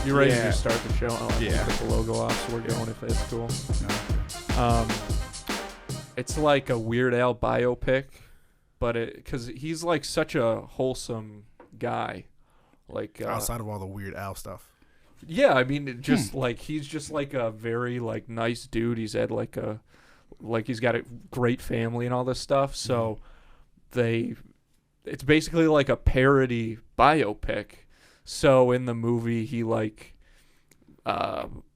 You ready to start the show? Oh, Yeah. Put the logo off, so we're going if that's cool. It's like a Weird Al biopic, but because he's like such a wholesome guy, like outside of all the Weird Al stuff. Yeah, I mean, like he's just like a very like nice dude. He's had he's got a great family and all this stuff. So it's basically like a parody biopic. So in the movie, he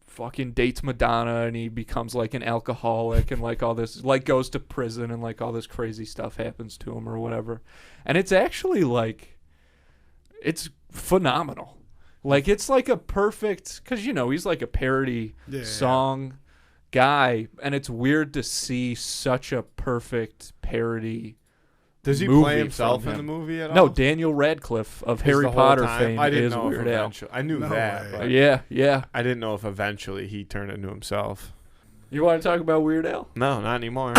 fucking dates Madonna and he becomes like an alcoholic and like all this, like goes to prison and like all this crazy stuff happens to him or whatever. And it's actually like, it's phenomenal. Like it's like a perfect, because he's like a parody song guy, and it's weird to see such a perfect parody. Does he movie play himself from in the him. movie at all? No, Daniel Radcliffe of Harry the whole Potter time? fame I didn't is know if Weird Al. eventually. I knew No that. way. But Yeah. I didn't know if eventually he turned into himself. You want to talk about Weird Al? No, not anymore.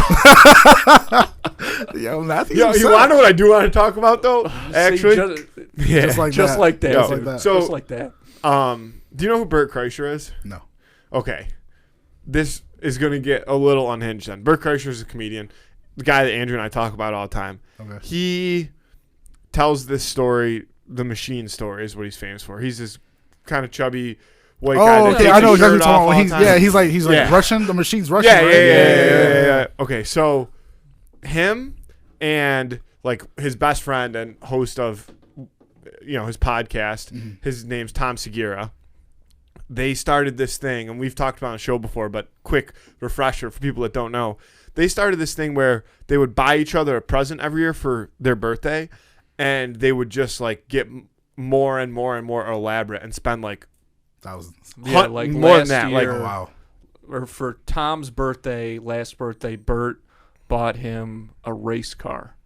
Yo, Matthew. Yo, you want to know what I do want to talk about though? Actually, Just like just that. like that. Yo, Dude. that. So, just like that. do you know who Bert Kreischer is? No. Okay. This is going to get a little unhinged then. Bert Kreischer is a comedian, the guy that Andrew and I talk about all the time. Okay. He tells this story, the machine story is what he's famous for. He's this kind of chubby white guy that okay. takes I know his exactly shirt what off you're all the talking about. time. He's like Yeah. Russian. The machine's Russian. Yeah, right? yeah. Okay, so him and like his best friend and host of his podcast, his name's Tom Segura. They started this thing, and we've talked about it on the show before, but quick refresher for people that don't know. They started this thing where they would buy each other a present every year for their birthday, and they would just like get more and more and more elaborate and spend like Thousands. Yeah, like more last than that. Like, year, Oh, wow. or for Tom's last birthday, Bert bought him a race car.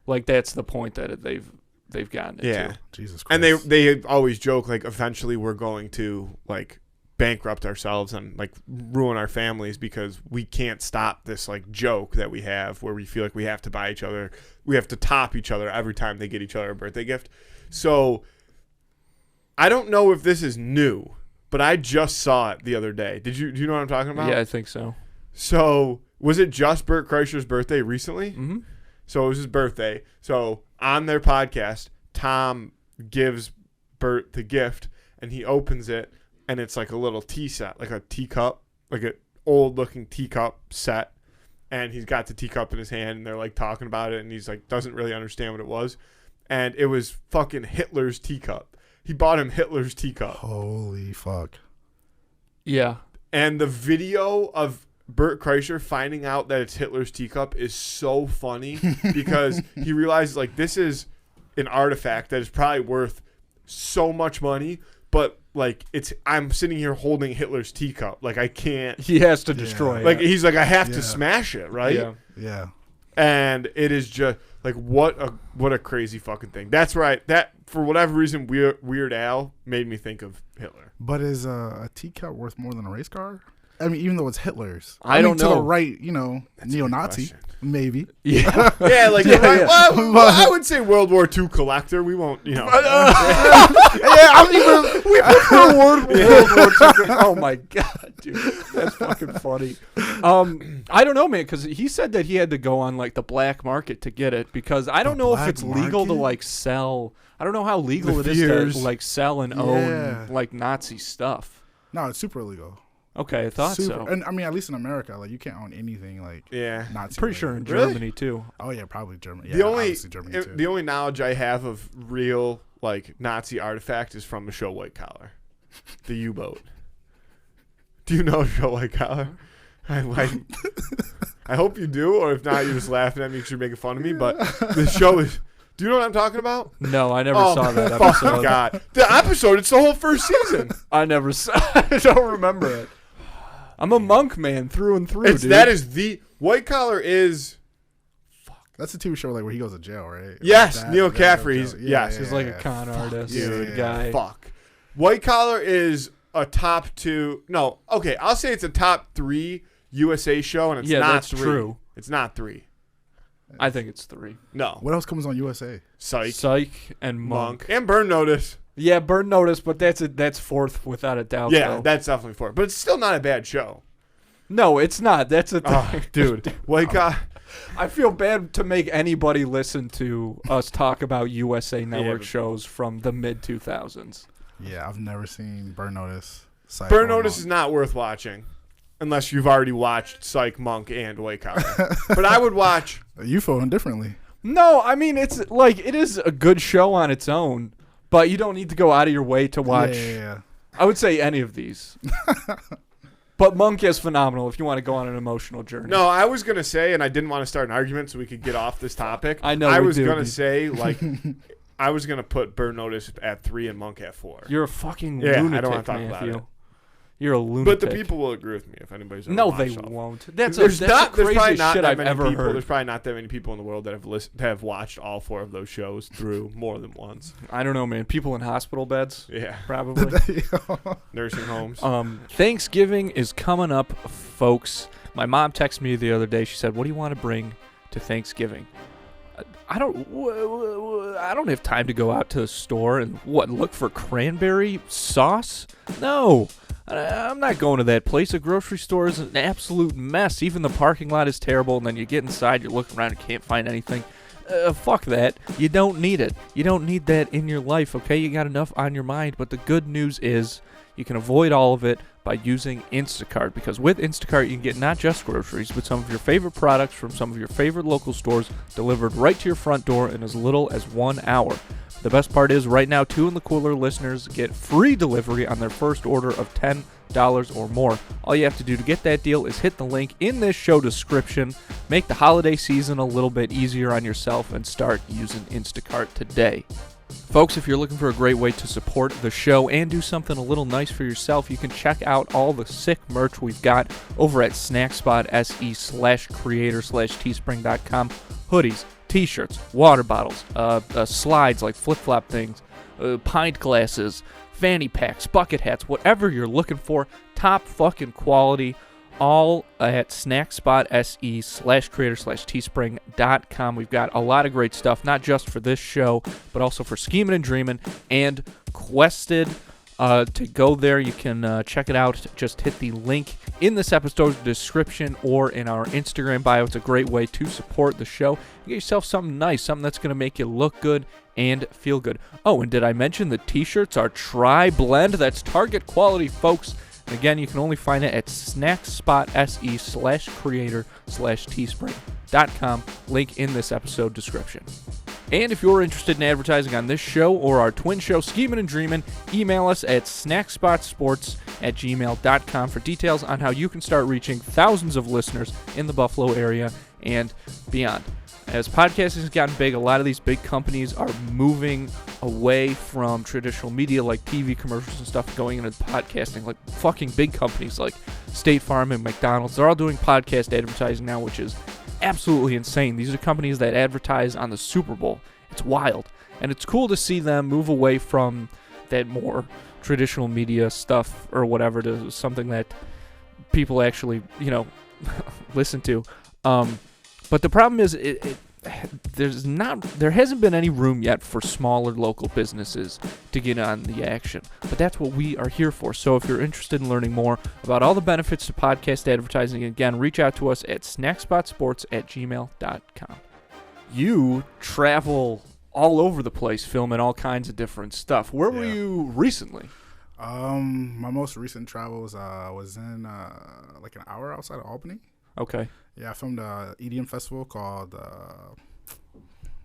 Like that's the point that they've gotten it yeah. to. Jesus Christ. And they always joke like eventually we're going to like bankrupt ourselves and like ruin our families because we can't stop this like joke that we have where we feel like we have to buy each other, we have to top each other every time they get each other a birthday gift. So I don't know if this is new, but I just saw it the other day. Do you know what I'm talking about? Yeah, I think so. So was it just Bert Kreischer's birthday recently? Mm-hmm. So it was his birthday. So on their podcast, Tom gives Bert the gift, and he opens it, and it's like a little tea set, like a teacup, like an old-looking teacup set. And he's got the teacup in his hand, and they're like talking about it, and he's like doesn't really understand what it was. And it was fucking Hitler's teacup. He bought him Hitler's teacup. Holy fuck. Yeah. And the video of Bert Kreischer finding out that it's Hitler's teacup is so funny because he realizes like this is an artifact that is probably worth so much money, but like I'm sitting here holding Hitler's teacup. Like I can't. He has to destroy it. Like he's like I have Yeah. to smash it, right? Yeah. Yeah. And it is just like what a crazy fucking thing. That's right. That for whatever reason Weird Al made me think of Hitler. But is a teacup worth more than a race car? I mean, even though it's Hitler's. I don't to know. the right, That's a good neo-Nazi, question. maybe. Yeah. Yeah, like Yeah, right, yeah. well, I would say World War II collector. We won't, Yeah, I'm even. We prefer World War II. Oh my god, dude, that's fucking funny. I don't know, man, because he said that he had to go on like the black market to get it because I don't know if black it's legal to market? like sell. I don't know how legal The it is fears. to like sell and Yeah. own like Nazi stuff. No, it's super illegal. Okay, I thought so. And I mean, at least in America, like you can't own anything like yeah. Nazi. Pretty sure in Really? Germany too. Oh yeah, probably Germany. Yeah, The only obviously Germany too. the only knowledge I have of real like Nazi artifact is from the show White Collar, the U-boat. Do you know the show White Collar? I hope you do, or if not, you're just laughing at me because you're making fun of me. But the show is. Do you know what I'm talking about? No, I never Oh, saw that fucking episode. God. The episode, it's the whole first season. I never saw. I don't remember it. I'm a monk man through and through, dude. That is the White Collar is. That's a TV show like where he goes to jail, right? Yes, Like that, Neil that Caffrey, goes to jail. yes, He's like a con artist, yeah. guy. Fuck. White Collar is a top 2. No, okay, I'll say it's a top 3 USA show, and it's Yeah, not that's 3. true. It's not 3. I think it's 3. No. What else comes on USA? Psych, Psych and Monk. and Burn Notice. Yeah, Burn Notice, but that's fourth without a doubt. Yeah, though. that's definitely fourth. But it's still not a bad show. No, it's not. That's a thing. Oh, dude. Like, I feel bad to make anybody listen to us talk about USA Network but- shows from the mid-2000s. Yeah, I've never seen Burn Notice. Psych, Burn or Notice Monk. is not worth watching unless you've already watched Psych, Monk, and Wake Up. But I would watch. You feeling differently. No, I mean, it's like, it is a good show on its own, but you don't need to go out of your way to watch, Yeah. I would say, any of these. But Monk is phenomenal if you want to go on an emotional journey. No, I was going to say, and I didn't want to start an argument so we could get off this topic. I know I we was do. going to say, like, I was going to put Burn Notice at 3 and Monk at 4. You're a fucking Yeah, I don't lunatic, wanna talk about Matthew. it. You're a lunatic. But the people will agree with me if anybody's ever No, watched they all of it. won't. That's There's the probably craziest not shit that I've many ever people. heard. There's probably not that many people in the world that have watched all 4 of those shows through more than once. I don't know, man. People in hospital beds, Yeah, probably. nursing homes. Thanksgiving is coming up, folks. My mom texted me the other day. She said, "What do you want to bring to Thanksgiving?" I don't have time to go out to the store and look for cranberry sauce. No, I'm not going to that place. A grocery store is an absolute mess. Even the parking lot is terrible. And then you get inside, you're looking around, and can't find anything. Fuck that. You don't need it. You don't need that in your life. Okay, you got enough on your mind. But the good news is, you can avoid all of it by using Instacart, because with Instacart you can get not just groceries, but some of your favorite products from some of your favorite local stores delivered right to your front door in as little as 1 hour. The best part is, right now, 2 in the Cooler listeners get free delivery on their first order of $10 or more. All you have to do to get that deal is hit the link in this show description, make the holiday season a little bit easier on yourself, and start using Instacart today. Folks, if you're looking for a great way to support the show and do something a little nice for yourself, you can check out all the sick merch we've got over at snackspot.se/creator/teespring.com. Hoodies, t-shirts, water bottles, slides like flip-flop things, pint glasses, fanny packs, bucket hats, whatever you're looking for, top fucking quality, all at snackspot.se/creator/teespring.com. We've got a lot of great stuff, not just for this show, but also for Schemin' and Dreamin' and Quested. To go there, you can check it out. Just hit the link in this episode's description or in our Instagram bio. It's a great way to support the show. Get yourself something nice, something that's going to make you look good and feel good. Oh, and did I mention the t-shirts are tri-blend? That's Target quality, folks. And again, you can only find it at snackspot.se/creator/teespring.com. Link in this episode description. And if you're interested in advertising on this show or our twin show, Schemin' and Dreamin', email us at snackspotsports@gmail.com for details on how you can start reaching thousands of listeners in the Buffalo area and beyond. As podcasting has gotten big, a lot of these big companies are moving away from traditional media like TV commercials and stuff, going into podcasting. Like fucking big companies like State Farm and McDonald's, they're all doing podcast advertising now, which is absolutely insane. These are companies that advertise on the Super Bowl. It's wild. And it's cool to see them move away from that more traditional media stuff or whatever to something that people actually, listen to. But the problem is, there hasn't been any room yet for smaller local businesses to get on the action. But that's what we are here for. So if you're interested in learning more about all the benefits to podcast advertising, again, reach out to us at snackspotsports@gmail.com. You travel all over the place filming all kinds of different stuff. Where were you recently? My most recent travels was in like an hour outside of Albany. Okay. Yeah, I filmed a EDM festival called.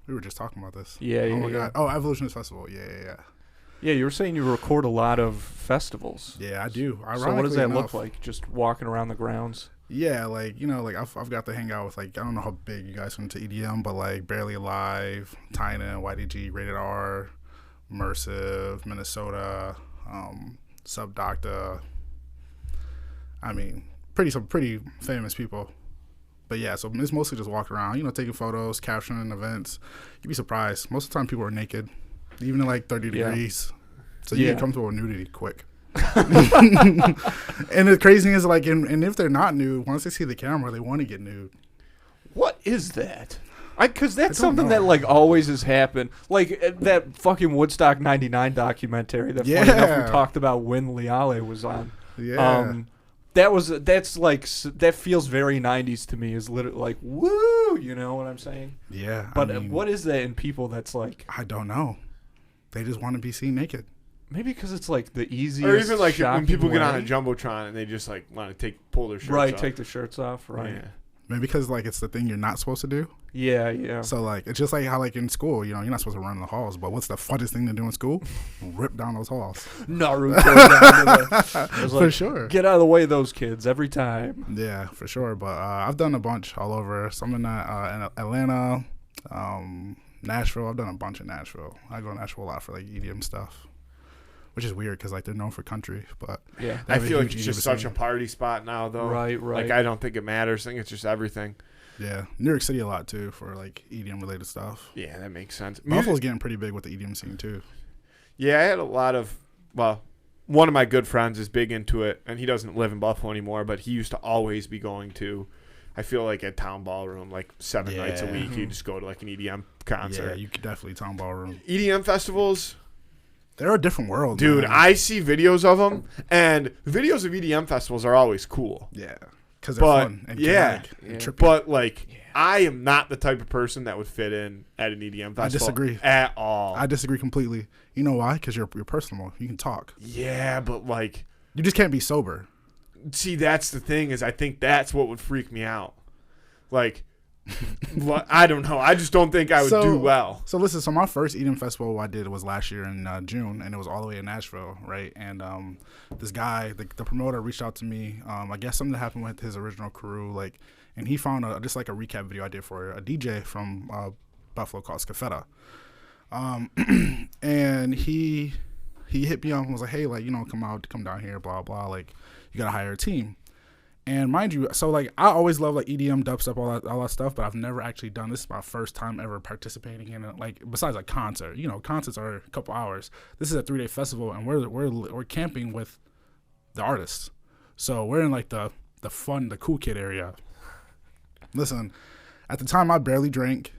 We were just talking about this. Yeah. Oh my god. Oh, Evolutionist Festival. Yeah. Yeah, you were saying you record a lot of festivals. Yeah, I do. So what does that look like? Just walking around the grounds? Yeah, I've got to hang out with I don't know how big you guys are into EDM, but like Barely Alive, Tyna, YDG, Rated R, Immersive, Minnesota, Subdocta. I mean, some pretty famous people. But yeah, so it's mostly just walking around, taking photos, capturing events. You'd be surprised. Most of the time people are naked, even in like 30 degrees. So you get comfortable with nudity quick. And the crazy thing is, and if they're not nude, once they see the camera, they want to get nude. What is that? Because that's I don't something know. that like always has happened. Like that fucking Woodstock '99 documentary that funny enough we Yeah. talked about when Leale was on. Yeah. That feels very '90s to me. Is literally like woo, you know what I'm saying? Yeah. But I mean, what is that in people that's like I don't know. They just want to be seen naked. maybe because it's like the easiest Or even like when shocking people get on a way. jumbotron and they just like want to pull their shirts right, off. take the shirts off, right? Yeah. Maybe because like it's the thing you're not supposed to do. Yeah, yeah. So like it's just like how like in school, you know, you're not supposed to run in the halls, but what's the funnest thing to do in school? Rip down those halls. Naruto down to the, it was For like, sure. Get out of the way, of those kids every time. Yeah, for sure. But I've done a bunch all over. Some in Atlanta, Nashville. I've done a bunch in Nashville. I go to Nashville a lot for like EDM stuff, which is weird because like they're known for country. But Yeah, they I have a feel like huge it's just EDM such a scene. party spot now, though. right. Like I don't think it matters. I think it's just everything. Yeah, New York City a lot too for like EDM related stuff. Yeah, that makes sense. Buffalo's getting pretty big with the EDM scene too. Yeah, I had a lot of, well, one of my good friends is big into it, and he doesn't live in Buffalo anymore, but he used to always be going to, I feel like at Town Ballroom, like 7 nights a Yeah. week, you just go to like an EDM concert. Yeah, you could definitely Town Ballroom. EDM festivals, They're a different world, dude, man. I see videos of them, and videos of EDM festivals are always cool. Yeah, because they're But, fun and yeah, chaotic and yeah. trippy. But, like, I am not the type of person that would fit in at an EDM festival. I disagree. At all. I disagree completely. You know why? Because you're personable. You can talk. Yeah, but, like, You just can't be sober. see, that's the thing is I think that's what would freak me out. Like, I don't know. I just don't think I would do well. So listen, so my first EDM festival I did was last year in June, and it was all the way in Nashville, right? And this guy, the promoter, reached out to me. I guess something happened with his original crew, like, and he found just like a recap video I did for a DJ from Buffalo called Scafetta. And he hit me up and was like, hey, like, you know, come down here, blah blah, like, you gotta hire a team. And mind you, so like I always love like EDM, dubstep, all that stuff, but I've never actually done this. Is my first time ever participating in it. Like besides like concert, you know, concerts are a couple hours. This is a 3-day festival, and we're camping with the artists. So we're in like the fun, the cool kid area. Listen, at the time I barely drank.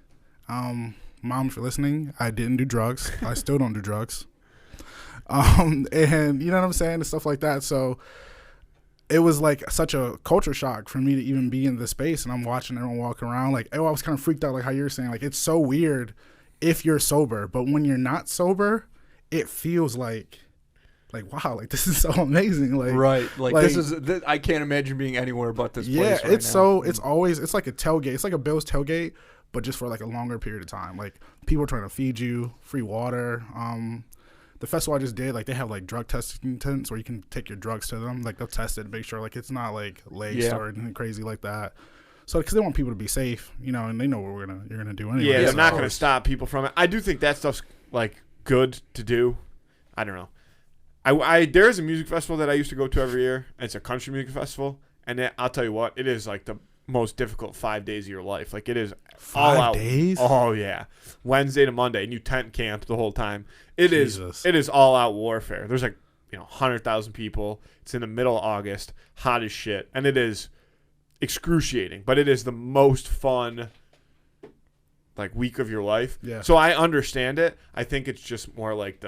Mom, if you're listening, I didn't do drugs. I still don't do drugs. And you know what I'm saying, and stuff like that. So it was like such a culture shock for me to even be in this space, and I'm watching everyone walk around. Like, I was kind of freaked out, like how you're saying. Like, it's so weird if you're sober, but when you're not sober, it feels like wow, like this is so amazing. Like, Right, like this is. I can't imagine being anywhere but this yeah, place. Right it's now. so it's like a tailgate. It's like a Bill's tailgate, but just for like a longer period of time. Like people are trying to feed you free water. The festival I just did, like they have like drug testing tents where you can take your drugs to them. Like they'll test it, make sure like it's not like laced Yeah. or anything crazy like that. So because they want people to be safe, you know, and they know what you're gonna do anyway. Yeah, they're so- not going to stop people from it. I do think that stuff's like good to do. I don't know. There's a music festival that I used to go to every year. It's a country music festival, and I'll tell you what, it is like the most difficult 5 days of your life. Like it is all 5 out. days? Oh yeah, Wednesday to Monday, and you tent camp the whole time. It is Jesus. all out warfare. There's like 100,000 people. It's in the middle of August, hot as shit, and it is excruciating. But it is the most fun like week of your life. Yeah. So I understand it. I think it's just more like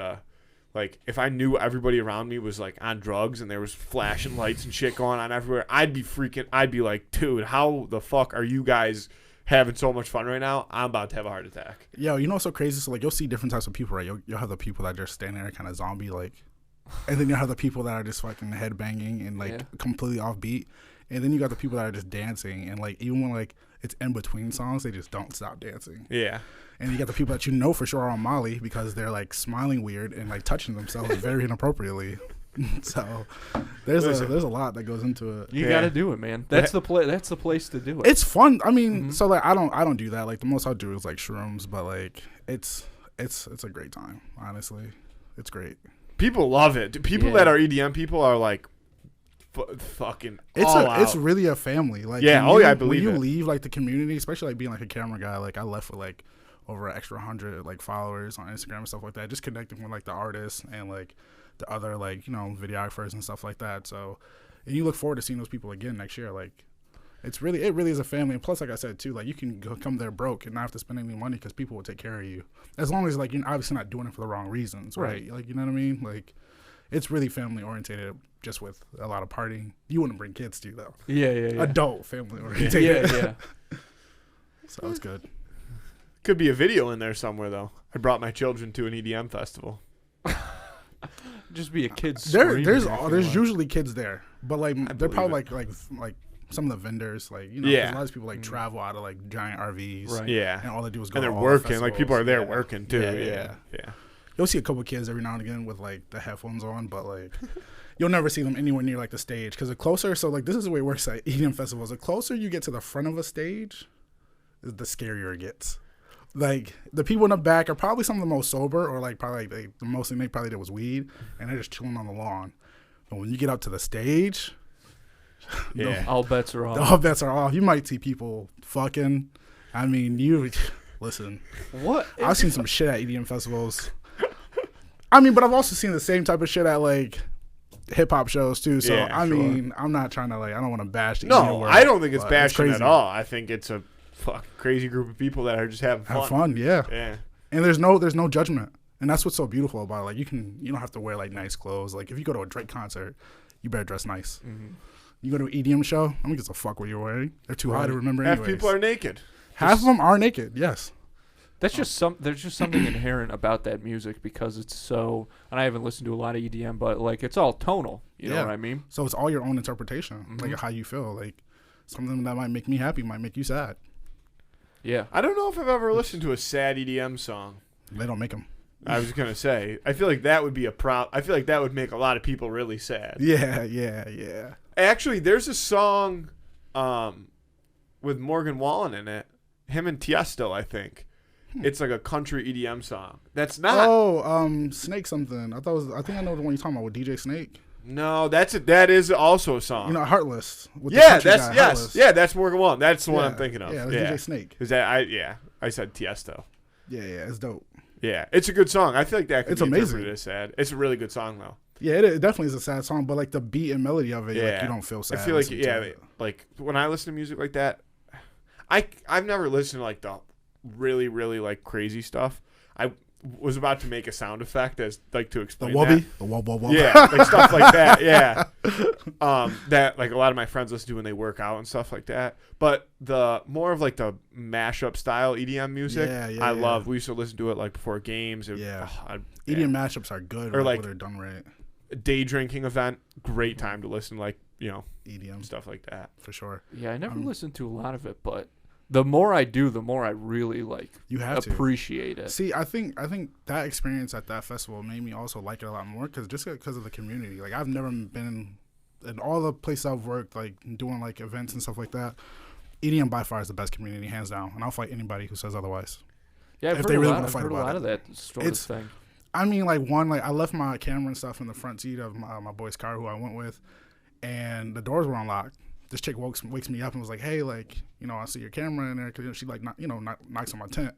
if I knew everybody around me was like on drugs and there was flashing lights and shit going on everywhere, I'd be freaking. I'd be like, dude, how the fuck are you guys having so much fun right now? I'm about to have a heart attack. Yo, you know what's so crazy? So like you'll see different types of people, right? You'll have the people that just stand there kind of zombie like, and then you'll have the people that are just fucking headbanging and like completely offbeat, and then you got the people that are just dancing and like even when like it's in between songs, they just don't stop dancing. Yeah. And you got the people that you know for sure are on Molly because they're like smiling weird and like touching themselves very inappropriately. So there's a lot that goes into it. You got to do it, man. That's the That's the place to do it. It's fun. I mean, so like I don't do that. Like the most I'll do is like shrooms, but like it's a great time. Honestly, it's great. People love it. People that are EDM people are like fucking all out. It's really a family. Like Yeah, when I believe when it. you leave like the community, especially like being like a camera guy. Like I left with like over an extra 100 like followers on Instagram and stuff like that. Just connecting with like the artists and like the other like videographers and stuff like that. So, and you look forward to seeing those people again next year. Like it really is a family. And plus, like I said too, like you can come there broke and not have to spend any money because people will take care of you, as long as like you're obviously not doing it for the wrong reasons, right? Like, you know what I mean? Like, it's really family orientated, just with a lot of partying. You wouldn't bring kids to though. Yeah. Adult family orientated. Yeah. So it's good. Could be a video in there somewhere though. I brought my children to an EDM festival. Just be a kid. There's usually kids there, but like they're probably like some of the vendors, like, you know, 'cause a lot of people like travel out of like giant RVs, right? Yeah, and all they do is go. And they're to all working. the Like people are there festivals. working too. Yeah. You'll see a couple kids every now and again with like the headphones on, but like you'll never see them anywhere near like the stage because the closer. So like this is the way it works at EDM festivals. The closer you get to the front of a stage, the scarier it gets. Like the people in the back are probably some of the most sober, or like probably like, the most thing they probably did was weed, and they're just chilling on the lawn. But when you get up to the stage, all bets are off. All bets are off. You might see people fucking. I mean, listen. What? I've seen some shit at EDM festivals. I mean, but I've also seen the same type of shit at like hip hop shows too. So I mean, I'm not trying to like. I don't want to bash the EDM world, I don't think it's bashing crazy. at all. I think it's a crazy group of people that are just having fun. Have fun, yeah. And there's no judgment, and that's what's so beautiful about it. Like you don't have to wear like nice clothes. Like if you go to a Drake concert, you better dress nice. Mm-hmm. You go to an EDM show, I don't give a fuck what you're wearing. They're too high to remember. Half anyways. people are naked. Half of them are naked. Yes. That's just there's just something inherent about that music because it's so, and I haven't listened to a lot of EDM, but like it's all tonal. You know what I mean? So it's all your own interpretation, like how you feel. Like something that might make me happy might make you sad. Yeah. I don't know if I've ever listened to a sad EDM song. They don't make them. I was gonna say, I feel like that would be I feel like that would make a lot of people really sad. Yeah. Actually, there's a song with Morgan Wallen in it. Him and Tiesto, I think. It's like a country EDM song. That's not. Snake something. I think I know the one you're talking about with DJ Snake. No, that is also a song. You know, Heartless. With that's Heartless. Yeah, that's Morgan Wallen. That's the one I'm thinking of. Yeah, that's DJ Snake. Is that I said Tiesto. Yeah, it's dope. Yeah, it's a good song. I feel like that could be amazing. interpreted as sad. It's a really good song though. Yeah, it definitely is a sad song, but like the beat and melody of it, like, you don't feel sad. I feel like like when I listen to music like that, I've never listened to like the really, really like crazy stuff. I was about to make a sound effect as like to explain the wubby, the wub. Yeah, like stuff like that. Yeah, that like a lot of my friends listen to when they work out and stuff like that. But the more of like the mashup style EDM music, I love. We used to listen to it like before games. EDM mashups are good, or like when they're done right. A day drinking event, great time to listen. Like EDM stuff like that for sure. Yeah, I never listened to a lot of it, but the more I do, the more I really like appreciate it. See, I think that experience at that festival made me also like it a lot more because of the community. Like I've never been in all the places I've worked, like doing like events and stuff like that. EDM by far is the best community, hands down, and I'll fight anybody who says otherwise. Yeah, I've heard a lot of that sort of thing. I mean, like I left my camera and stuff in the front seat of my boy's car who I went with, and the doors were unlocked. This chick wakes me up and was like, "Hey, like, I see your camera in there," because she like knocks on my tent,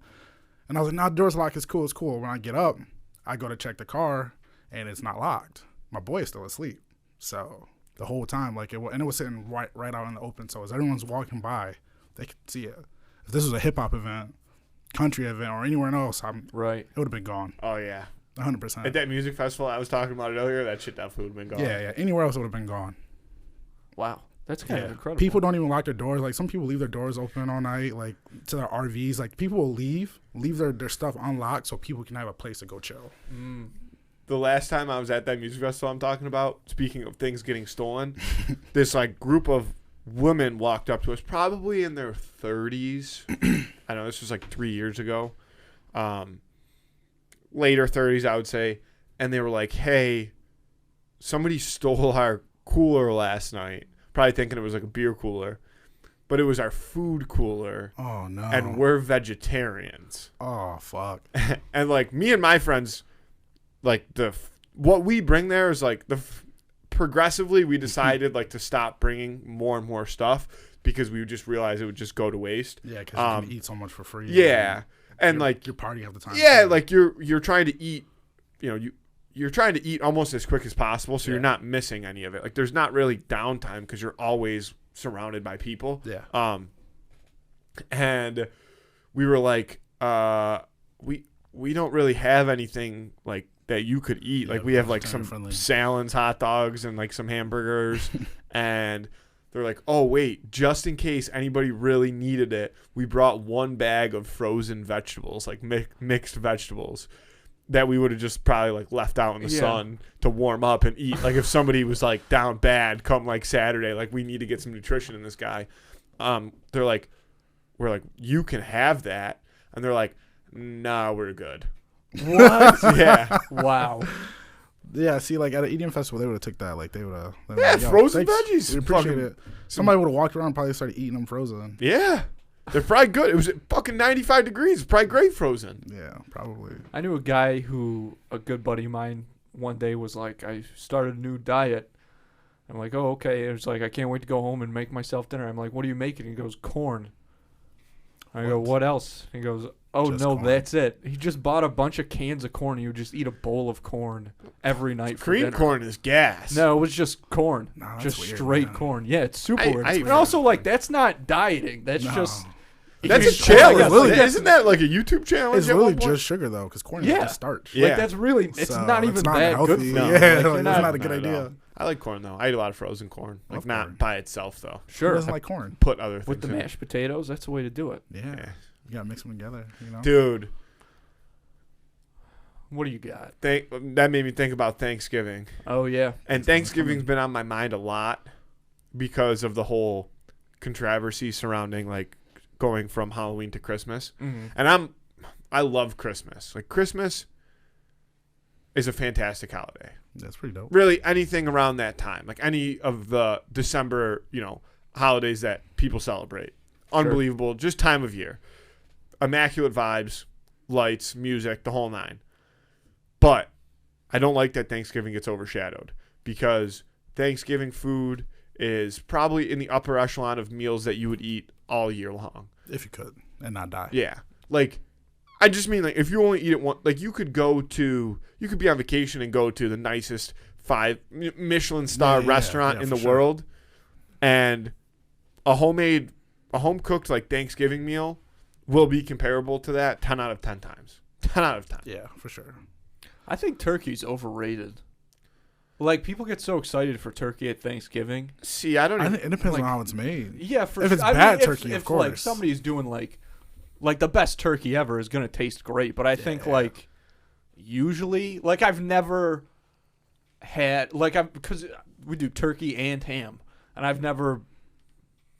and I was like, "Nah, the door's locked. It's cool." When I get up, I go to check the car, and it's not locked. My boy is still asleep, so the whole time, like, it was sitting right out in the open. So as everyone's walking by, they could see it. If this was a hip hop event, country event, or anywhere else, it would have been gone. Oh yeah, 100%. At that music festival I was talking about it earlier, that shit definitely would have been gone. Yeah. Anywhere else would have been gone. Wow. That's kind of incredible. People don't even lock their doors. Like some people leave their doors open all night, like to their RVs. Like people will leave their stuff unlocked so people can have a place to go chill. The last time I was at that music festival I'm talking about, speaking of things getting stolen, this like group of women walked up to us, probably in their 30s. I know this was like 3 years ago. Later 30s, I would say. And they were like, "Hey, somebody stole our cooler last night." Probably thinking it was like a beer cooler, but it was our food cooler. Oh no! And we're vegetarians. Oh fuck! And like me and my friends, like what we bring there is like progressively we decided like to stop bringing more and more stuff because we would just realize it would just go to waste. Yeah, because you can eat so much for free. Yeah, and like you're partying all the time. Yeah, like you're trying to eat. You're trying to eat almost as quick as possible, so you're not missing any of it. Like, there's not really downtime because you're always surrounded by people. Yeah. And we were like, we don't really have anything like that you could eat. Yeah, Like we have like some friendly. salads, hot dogs, and like some hamburgers. And they're like, oh wait, just in case anybody really needed it, we brought one bag of frozen vegetables, like mixed vegetables, that we would have just probably like left out in the sun to warm up and eat. Like if somebody was like down bad come like Saturday, like we need to get some nutrition in this guy. They're like, we're like, you can have that. And they're like, nah, we're good. What? Yeah. Wow. Yeah, see, like at an eating festival, they would have took that. Like they would have. Yeah, like, frozen thanks. veggies. We appreciate Fucking- it. Somebody would have walked around and probably started eating them frozen. Yeah. They're probably good. It was at fucking 95 degrees. It's probably great frozen. Yeah, probably. I knew a guy who, a good buddy of mine, one day was like, I started a new diet. I'm like, oh, okay. It was like, I can't wait to go home and make myself dinner. I'm like, what are you making? He goes, corn. I go, what else? He goes, oh, Just no, corn. that's it. He just bought a bunch of cans of corn. He would just eat a bowl of corn every night for Cream dinner. corn is gas. No, it was just corn. Nah, that's just weird, straight man. corn. Yeah, it's super I- weird. I- And also, like, that's not dieting. That's No. just... That's a It's challenge. like Literally, Isn't that like a YouTube challenge? It's at really one point? just sugar though, because corn Yeah. is just starch. Yeah. Like, that's really... It's So, not even that healthy. good for you. No. Yeah, Like, like, you're it's not- not a good Not at idea. all. I like corn though. I eat a lot of frozen corn, like Love not corn. by itself though. Who Sure. doesn't like corn? Put other things With the in it. mashed potatoes, that's the way to do it. Yeah. Yeah. You gotta mix them together. You know. Dude, What do you got? that made me think about Thanksgiving. Oh, yeah. And Thanksgiving's been on my mind a lot because of the whole controversy surrounding like going from Halloween to Christmas. Mm-hmm. And I love Christmas. Like Christmas is a fantastic holiday. That's pretty dope. Really anything around that time, like any of the December, holidays that people celebrate. Unbelievable, just time of year. Immaculate vibes, lights, music, the whole nine. But I don't like that Thanksgiving gets overshadowed because Thanksgiving food is probably in the upper echelon of meals that you would eat all year long. If you could and not die. Yeah. Like, I just mean, like, if you only eat it one, like, you could be on vacation and go to the nicest 5 Michelin star restaurant in the for sure. world, and a home cooked, like, Thanksgiving meal will be comparable to that 10 out of 10 times. 10 out of 10. Yeah, for sure. I think turkey's overrated. Like, people get so excited for turkey at Thanksgiving. See, I don't I even, think it depends like- on how it's made. Yeah, for If sure. it's I mean, bad if, turkey, of if like course. somebody's doing like the best turkey ever is gonna taste great, but I think like usually like I've never had because we do turkey and ham, and I've never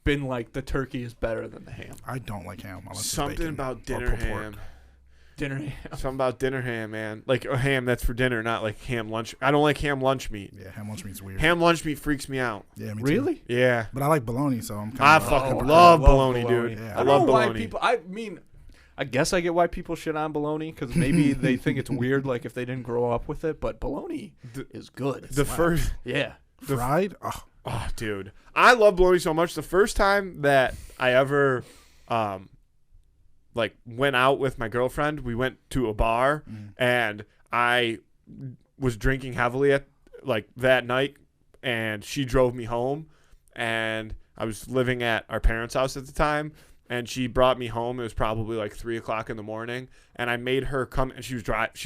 been like the turkey is better than the ham. I don't like ham. Unless it's something bacon about or dinner pulled pork. ham. Dinner ham. Something about dinner ham, man. Like a ham that's for dinner, not like ham lunch. I don't like ham lunch meat. Yeah, ham lunch meat's weird. Ham lunch meat freaks me out. Yeah, me too. Really? Yeah. But I like bologna, so I'm I kind of. fucking I love love bologna, bologna. dude. Yeah. I I love don't know why bologna. people. I mean, I guess I get why people shit on bologna because maybe they think it's weird, like if they didn't grow up with it. But bologna is good. The first, Yeah. fried. oh, dude, I love bologna so much. The first time that I ever, like, went out with my girlfriend, we went to a bar, and I was drinking heavily at like that night, and she drove me home, and I was living at our parents' house at the time. And she brought me home. It was probably like 3:00 in the morning, and I made her come. And she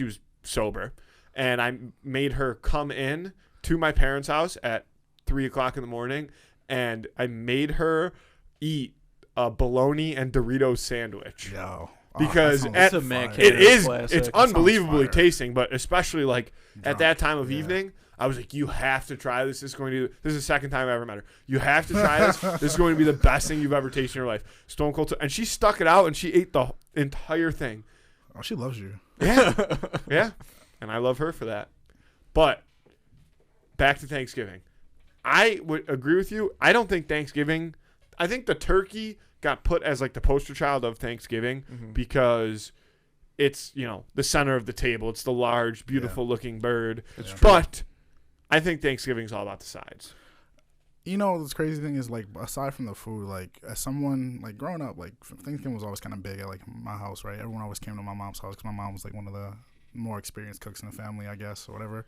was sober, and I made her come in to my parents' house at 3:00 in the morning, and I made her eat a bologna and Doritos sandwich. Yo. Because that at- sounds It's a Mac fire. It Canada is. classic. It's That sounds unbelievably fire. tasting, but especially like at Drunk. that time of Yeah. evening, I was like, "You have to try this. This is the second time I ever met her. You have to try this. This is going to be the best thing you've ever tasted in your life." Stone Cold. And she stuck it out, and she ate the entire thing. Oh, she loves you. Yeah, yeah. And I love her for that. But back to Thanksgiving. I would agree with you. I don't think Thanksgiving. I think the turkey got put as like the poster child of Thanksgiving because it's, the center of the table. It's the large, beautiful looking bird. It's true. But I think Thanksgiving's all about the sides. You know, this crazy thing is, like, aside from the food, like, as someone, like, growing up, like, Thanksgiving was always kind of big at, like, my house, right? Everyone always came to my mom's house because my mom was, like, one of the more experienced cooks in the family, I guess, or whatever.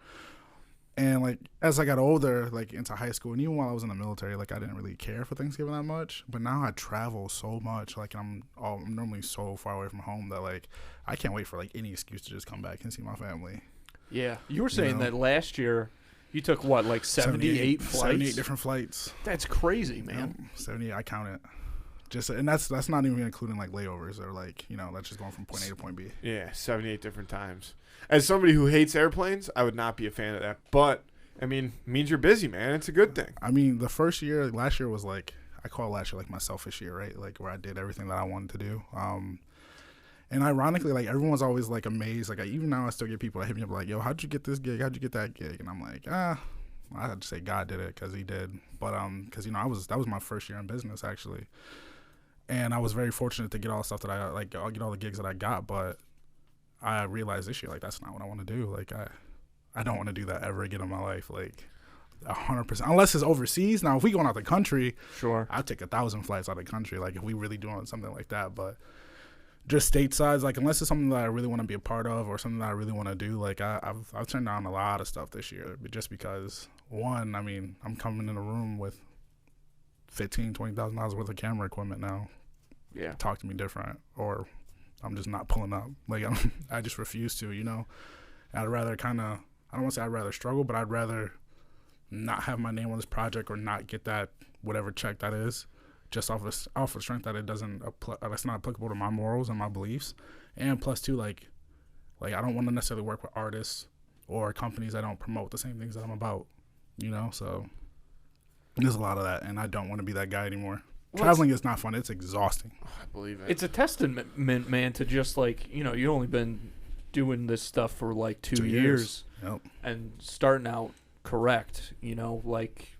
And like as I got older, like into high school, and even while I was in the military, like I didn't really care for Thanksgiving that much. But now I travel so much, like I'm normally so far away from home that like I can't wait for like any excuse to just come back and see my family. Yeah, you were saying that last year you took what, like 78 flights? 78 different flights. That's crazy, man. 78, I count it. Just and that's not even including like layovers or like that's just going from point A to point B. Yeah, 78 different times. As somebody who hates airplanes, I would not be a fan of that. But I mean, it means you're busy, man. It's a good thing. I mean, last year was like I call last year like my selfish year, right? Like where I did everything that I wanted to do. And ironically, like everyone's always like amazed. Like even now, I still get people that hit me up like, "Yo, how'd you get this gig? How'd you get that gig?" And I'm like, I had to say God did it because He did. But because that was my first year in business actually. And I was very fortunate to get all the stuff that I'll get all the gigs that I got, but I realized this year, like, that's not what I want to do. Like, I don't want to do that ever again in my life. Like, 100%. Unless it's overseas. Now, if we going out the country, sure, I'll take 1,000 flights out of the country. Like, if we really doing something like that. But just stateside, like, unless it's something that I really want to be a part of or something that I really want to do, like, I've turned down a lot of stuff this year. Just because, one, I mean, I'm coming in a room with $15,000-$20,000 worth of camera equipment now. Yeah. Talk to me different, or I'm just not pulling up. Like I just refuse to. I'd rather I don't want to say I'd rather struggle, but I'd rather not have my name on this project or not get that whatever check that is, just off of strength that it doesn't that's not applicable to my morals and my beliefs, and plus too like I don't want to necessarily work with artists or companies that don't promote the same things that I'm about. So there's a lot of that, and I don't want to be that guy anymore. Traveling is not fun. It's exhausting. I believe it. It's a testament, man, to just like, you've only been doing this stuff for like 2 years. Yep. And starting out correct, like.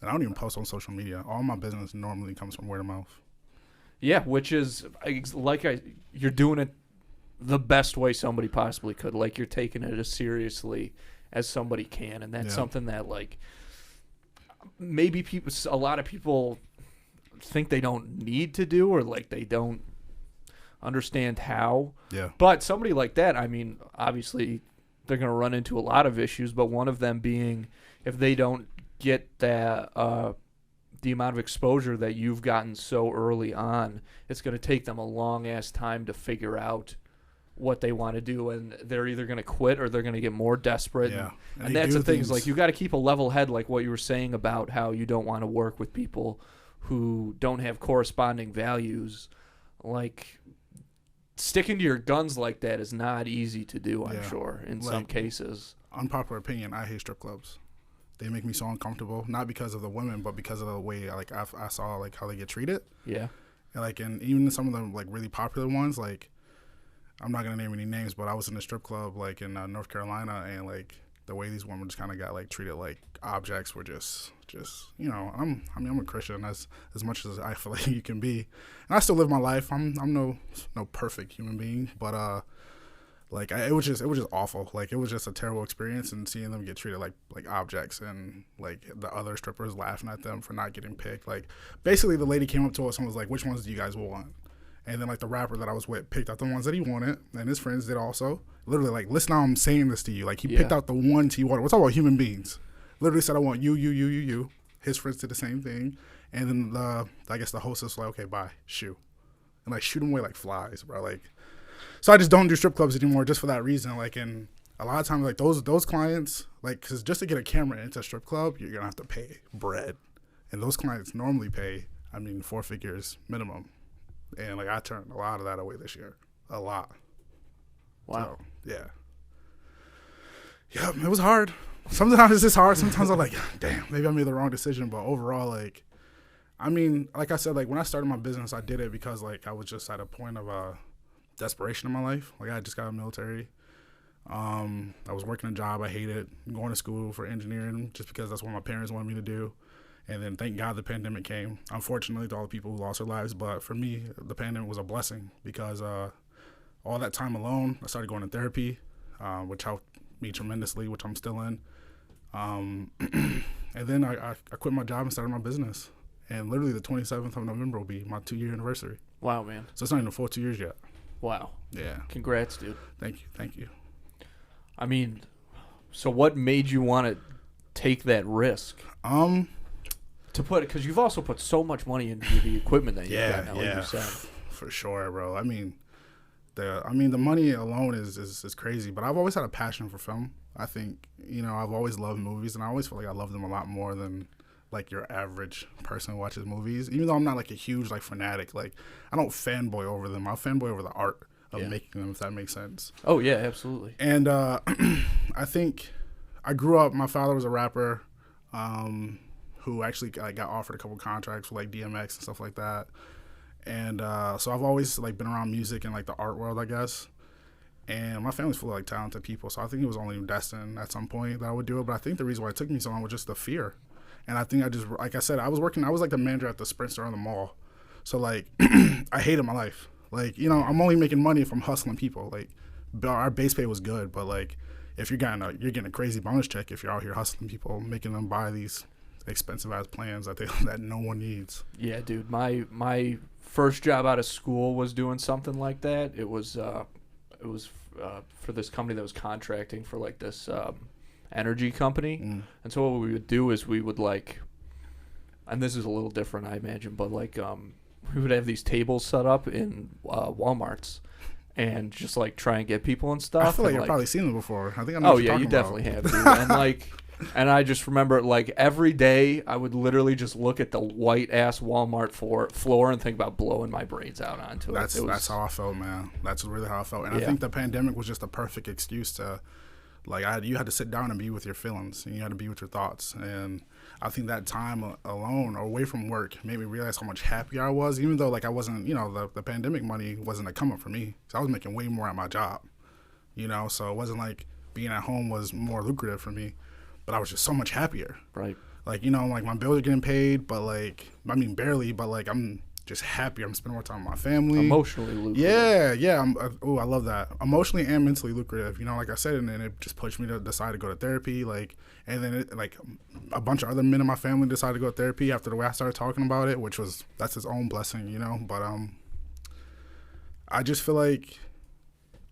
And I don't even post on social media. All my business normally comes from word of mouth. Yeah, which is you're doing it the best way somebody possibly could. Like you're taking it as seriously as somebody can. And that's something that like maybe a lot of people think they don't need to do, or like they don't understand how. Yeah. But somebody like that, I mean, obviously they're going to run into a lot of issues, but one of them being if they don't get that the amount of exposure that you've gotten so early on, it's going to take them a long ass time to figure out what they want to do, and they're either going to quit or they're going to get more desperate. Yeah. And that's the thing, is like you got to keep a level head, like what you were saying about how you don't want to work with people who don't have corresponding values. Like sticking to your guns like that is not easy to do, I'm sure, in some cases. Unpopular opinion, I hate strip clubs. They make me so uncomfortable, not because of the women, but because of the way like I saw like how they get treated. Yeah. And even some of the like really popular ones, like I'm not gonna name any names, but I was in a strip club like in North Carolina, and like the way these women just kind of got like treated like objects were just I'm a Christian as much as I feel like you can be, and I still live my life. I'm no perfect human being, but it was just awful. Like it was just a terrible experience, and seeing them get treated like objects, and like the other strippers laughing at them for not getting picked. Like basically the lady came up to us and was like, "Which ones do you guys want?" And then like the rapper that I was with picked out the ones that he wanted, and his friends did also. Literally like, listen, how I'm saying this to you. Like he picked out the ones he wanted. We're talking about human beings. Literally said, "I want you." His friends did the same thing, and then I guess the hostess was like, "Okay, bye, shoo," and like shoot them away like flies, bro. Like, so I just don't do strip clubs anymore just for that reason. Like, and a lot of times like those clients, like, because just to get a camera into a strip club, you're gonna have to pay bread, and those clients normally pay, 4 figures minimum, and like I turned a lot of that away this year, a lot. Wow. So, yeah, it was hard. Sometimes it's just hard. Sometimes I'm like, damn, maybe I made the wrong decision. But overall, like I said, like when I started my business, I did it because like I was just at a point of desperation in my life. Like I just got out of the military. I was working a job I hated, going to school for engineering just because that's what my parents wanted me to do. And then thank God the pandemic came. Unfortunately, to all the people who lost their lives. But for me, the pandemic was a blessing because all that time alone, I started going to therapy, which helped me tremendously, which I'm still in. And then I quit my job and started my business. And literally the 27th of November will be my 2-year anniversary. Wow, man. So it's not even full 2 years yet. Wow. Yeah. Congrats, dude. Thank you. I mean, So what made you want to take that risk? To put, because you've also put so much money into the equipment that you've got now, like you said. For sure, bro. I mean, the money alone is crazy, but I've always had a passion for film. I think, I've always loved movies, and I always feel like I love them a lot more than like your average person who watches movies. Even though I'm not like a huge like fanatic, like I don't fanboy over them. I'll fanboy over the art of making them, if that makes sense. Oh yeah, absolutely. And I think I grew up. My father was a rapper, who actually got offered a couple contracts for like DMX and stuff like that. And so I've always like been around music and like the art world, I guess. And my family's full of like talented people, so I think it was only destined at some point that I would do it. But I think the reason why it took me so long was just the fear. And I think like I said, I was like the manager at the Sprint store in the mall. So like, I hated my life. Like, I'm only making money if I'm hustling people. Like, our base pay was good, but like, if you're getting a crazy bonus check if you're out here hustling people, making them buy these expensive ass plans that no one needs. Yeah, dude. My first job out of school was doing something like that. It was for this company that was contracting for like this energy company. And so what we would do is we would like, and this is a little different I imagine, but like we would have these tables set up in Walmarts and just like try and get people and stuff. I feel like and, I've probably seen them before. I think I know what you're talking about. Definitely have, dude. And like, and I just remember like every day I would literally just look at the white ass Walmart floor and think about blowing my brains out onto it. That's how I felt, man. That's really how I felt. And I think the pandemic was just a perfect excuse to, like, you had to sit down and be with your feelings, and you had to be with your thoughts. And I think that time alone or away from work made me realize how much happier I was, even though like I wasn't, the pandemic money wasn't a come up for me. So I was making way more at my job, so it wasn't like being at home was more lucrative for me, but I was just so much happier. Right. Like, like my bills are getting paid, but like, I mean, barely, but like I'm just happier. I'm spending more time with my family. Emotionally lucrative. Yeah. I love that. Emotionally and mentally lucrative. Like I said, and then it just pushed me to decide to go to therapy. Like, and then like a bunch of other men in my family decided to go to therapy after the way I started talking about it, that's its own blessing, But I just feel like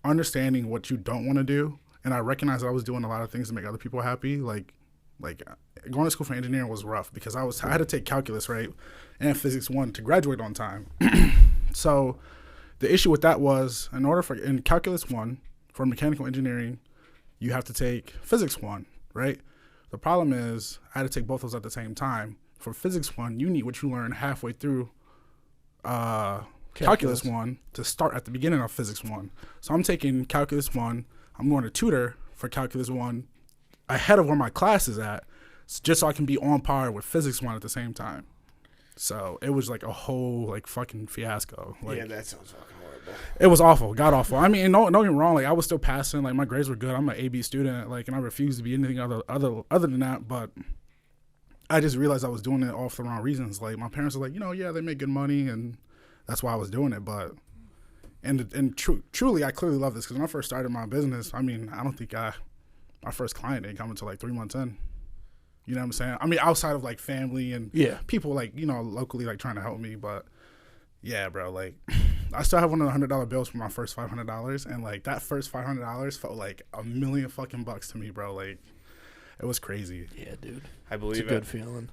understanding what you don't want to do, and I recognize that I was doing a lot of things to make other people happy. Like going to school for engineering was rough because I had to take calculus, right, and physics 1 to graduate on time. So the issue with that was in calculus 1 for mechanical engineering, you have to take physics 1, right? The problem is I had to take both those at the same time. For physics 1, you need what you learn halfway through calculus 1 to start at the beginning of physics 1. So I'm taking calculus 1. I'm going to tutor for calculus 1 ahead of where my class is at, just so I can be on par with physics 1 at the same time. So it was like a whole like fucking fiasco. Like, yeah, that sounds fucking horrible. It was awful, god awful. I mean, don't get me wrong. Like I was still passing. Like my grades were good. I'm an AB student. Like, and I refused to be anything other than that. But I just realized I was doing it all for the wrong reasons. Like my parents were like, yeah, they make good money, and that's why I was doing it. But truly, I clearly love this because when I first started my business, I mean, I don't think my first client didn't come until like 3 months in. You know what I'm saying? I mean, outside of like family and people like, locally like trying to help me. But yeah, bro, like I still have one of the $100 bills for my first $500. And like that first $500 felt like $1 million fucking bucks to me, bro. Like it was crazy. Yeah, dude. I believe it's a good feeling.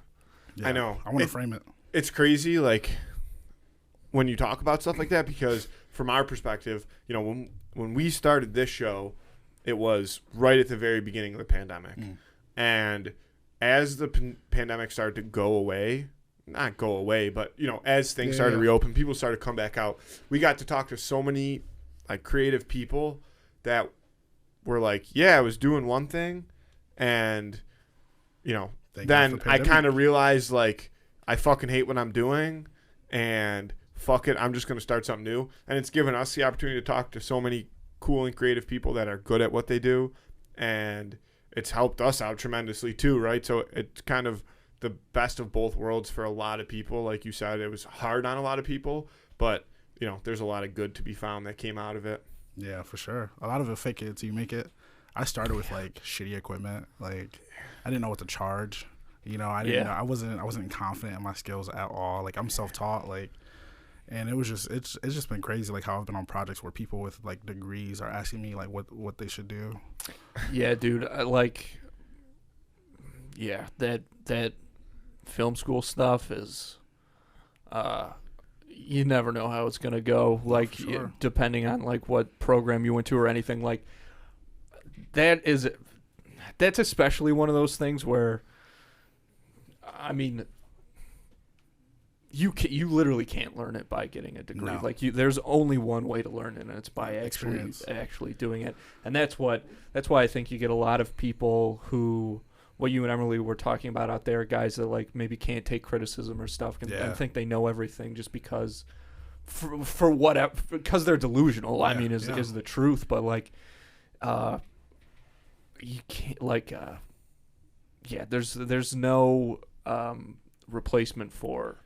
Yeah, I know. I want to frame it. It's crazy, like when you talk about stuff like that, because from our perspective, when we started this show, it was right at the very beginning of the pandemic. And as the pandemic started to go away, not go away, but, as things started to reopen, people started to come back out. We got to talk to so many, like, creative people that were like, I was doing one thing, and, then I kind of realized, like, I fucking hate what I'm doing, and fuck it, I'm just going to start something new. And it's given us the opportunity to talk to so many cool and creative people that are good at what they do, and it's helped us out tremendously too, right? So it's kind of the best of both worlds for a lot of people. Like you said, it was hard on a lot of people, but there's a lot of good to be found that came out of it. Yeah, for sure. A lot of it fake it till you make it. I started with like shitty equipment. Like I didn't know what to charge. I wasn't confident in my skills at all. Like I'm self-taught. Like. And it's just been crazy, like how I've been on projects where people with like degrees are asking me like what they should do. Yeah, dude. That film school stuff is, you never know how it's gonna go. Like, sure. Depending on like what program you went to or anything, like that's especially one of those things where, I mean, you literally can't learn it by getting a degree. No. Like there's only one way to learn it, and it's by Experience. actually doing it. And that's why I think you get a lot of people who, what you and Emily were talking about out there, guys that like maybe can't take criticism or stuff and think they know everything just because for whatever, because they're delusional. I mean, is the truth. But like, you can't like, there's no replacement for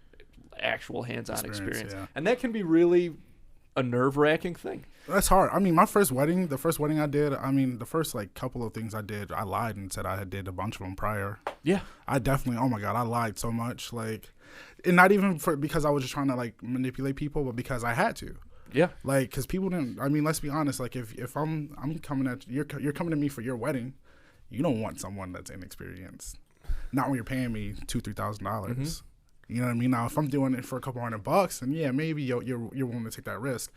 actual hands-on experience. And that can be really a nerve-wracking thing. That's hard. I mean, the first wedding I did, I mean, the first like couple of things I did, I lied and said I had did a bunch of them prior. Yeah. I definitely, oh my God, I lied so much. Like, and not even because I was just trying to like manipulate people, but because I had to. Yeah. Like, because people didn't, I mean, let's be honest. Like, if I'm coming at, you're coming to me for your wedding, you don't want someone that's inexperienced. Not when you're paying me $2,000-$3,000. You know what I mean? Now, if I'm doing it for a couple $100, then yeah, maybe you're willing to take that risk.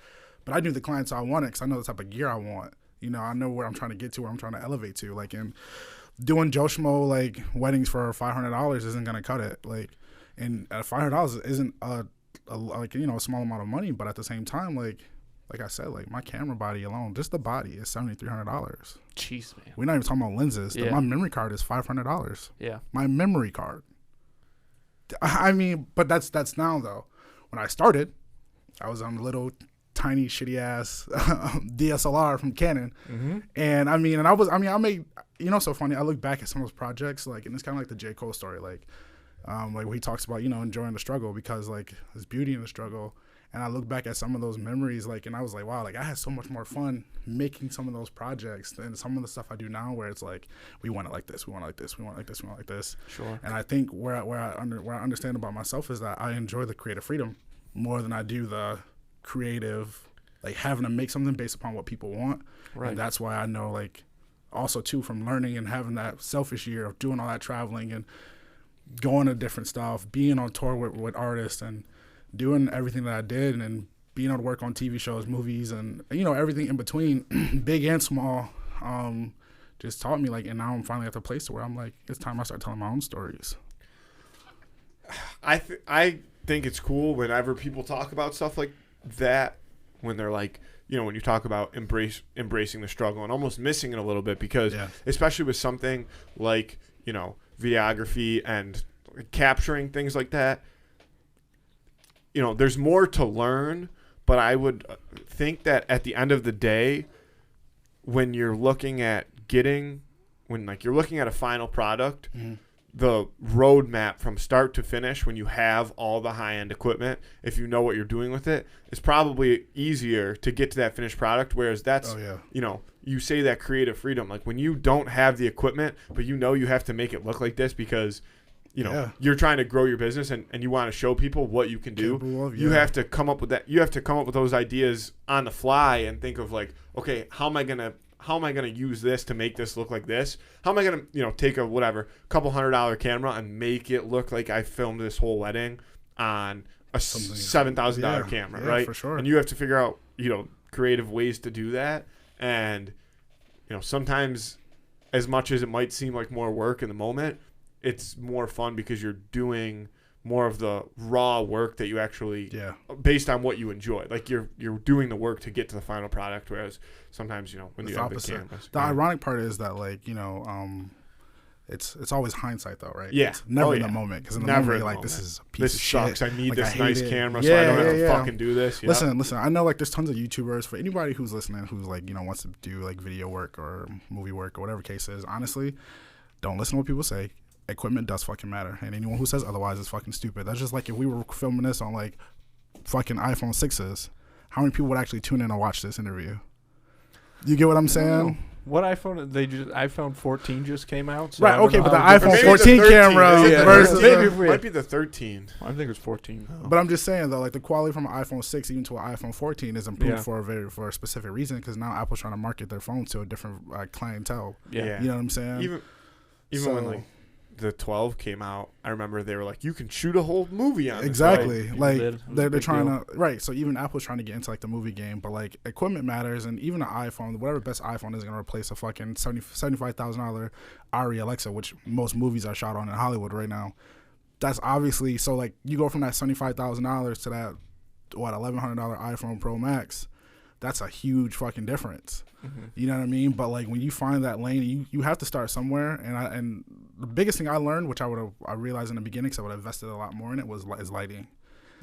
But I knew the clients I wanted because I know the type of gear I want. You know, I know where I'm trying to get to, where I'm trying to elevate to. Like, and doing Joe Schmo, like, weddings for $500 isn't going to cut it. Like, and $500 isn't a small amount of money. But at the same time, like I said, like, my camera body alone, just the body is $7,300. Jeez, man. We're not even talking about lenses. Yeah. My memory card is $500. Yeah. My memory card. I mean, but that's now though. When I started, I was on a little tiny shitty ass DSLR from Canon, and I made, you know, so funny. I look back at some of those projects, like, and it's kind of like the J. Cole story, like where he talks about, you know, enjoying the struggle because like there's beauty in the struggle. And I look back at some of those memories, like, and I was like, wow, like I had so much more fun making some of those projects than some of the stuff I do now, where it's like, we want it like this, we want it like this, we want it like this, we want it like this. Sure. And I think where I understand about myself is that I enjoy the creative freedom more than I do the creative, like having to make something based upon what people want. Right. And that's why I know, like, also too, from learning and having that selfish year of doing all that traveling and going to different stuff, being on tour with artists and doing everything that I did, and being able to work on TV shows, movies, and, you know, everything in between, big and small, just taught me, like, and now I'm finally at the place where I'm like, it's time I start telling my own stories. I think it's cool whenever people talk about stuff like that, when they're like, you know, when you talk about embracing the struggle and almost missing it a little bit, because especially with something like, you know, videography and capturing things like that, you know, there's more to learn, but I would think that at the end of the day, when you're looking at you're looking at a final product, the roadmap from start to finish, when you have all the high-end equipment, if you know what you're doing with it, is probably easier to get to that finished product, whereas that's, you know, you say that creative freedom. Like, when you don't have the equipment, but you know you have to make it look like this because, you know, you're trying to grow your business and you want to show people what you can do. You have to come up with that. You have to come up with those ideas on the fly and think of, like, okay, how am I gonna use this to make this look like this? How am I gonna, you know, take a couple $100 camera and make it look like I filmed this whole wedding on a $7,000 camera, right? For sure. And you have to figure out, you know, creative ways to do that. And, you know, sometimes, as much as it might seem like more work in the moment, it's more fun because you're doing more of the raw work that you actually, based on what you enjoy. Like, you're doing the work to get to the final product, whereas sometimes, you know, when you have the cameras. The ironic part is that, like, you know, it's always hindsight though, right? Yeah. It's never in the moment, because in the moment you're like, this is a piece of shit. This sucks. I need this nice camera so I don't have to fucking do this. Listen, I know, like, there's tons of YouTubers, for anybody who's listening who's, like, you know, wants to do, like, video work or movie work or whatever case is, honestly, don't listen to what people say. Equipment does fucking matter, and anyone who says otherwise is fucking stupid. That's just like if we were filming this on, like, fucking iPhone 6s, how many people would actually tune in and watch this interview? You get what I'm saying? What iPhone? iPhone 14 just came out. So Right, I don't okay, know but the how iPhone different- 14 camera Is it the versus 13? Maybe if we- Might be the 13. I think it was 14. But I'm just saying though, like the quality from an iPhone 6 even to an iPhone 14 is improved Yeah. for a specific reason because now Apple's trying to market their phones to a different clientele. Yeah. You know what I'm saying? Even So- when like the 12 came out, I remember they were like, you can shoot a whole movie on Exactly. this, right? Like did. It was a they're big trying deal. to right. So even Apple's trying to get into like the movie game, but like equipment matters, and even an iPhone, whatever best iPhone isn't gonna replace a fucking $75,000 Ari Alexa, which most movies are shot on in Hollywood right now. That's obviously so like you go from that $75,000 to that $1,100 iPhone Pro Max. That's a huge fucking difference. Mm-hmm. You know what I mean? But like when you find that lane, you have to start somewhere. And the biggest thing I learned, which I realized in the beginning, because I would have invested a lot more in it, is lighting.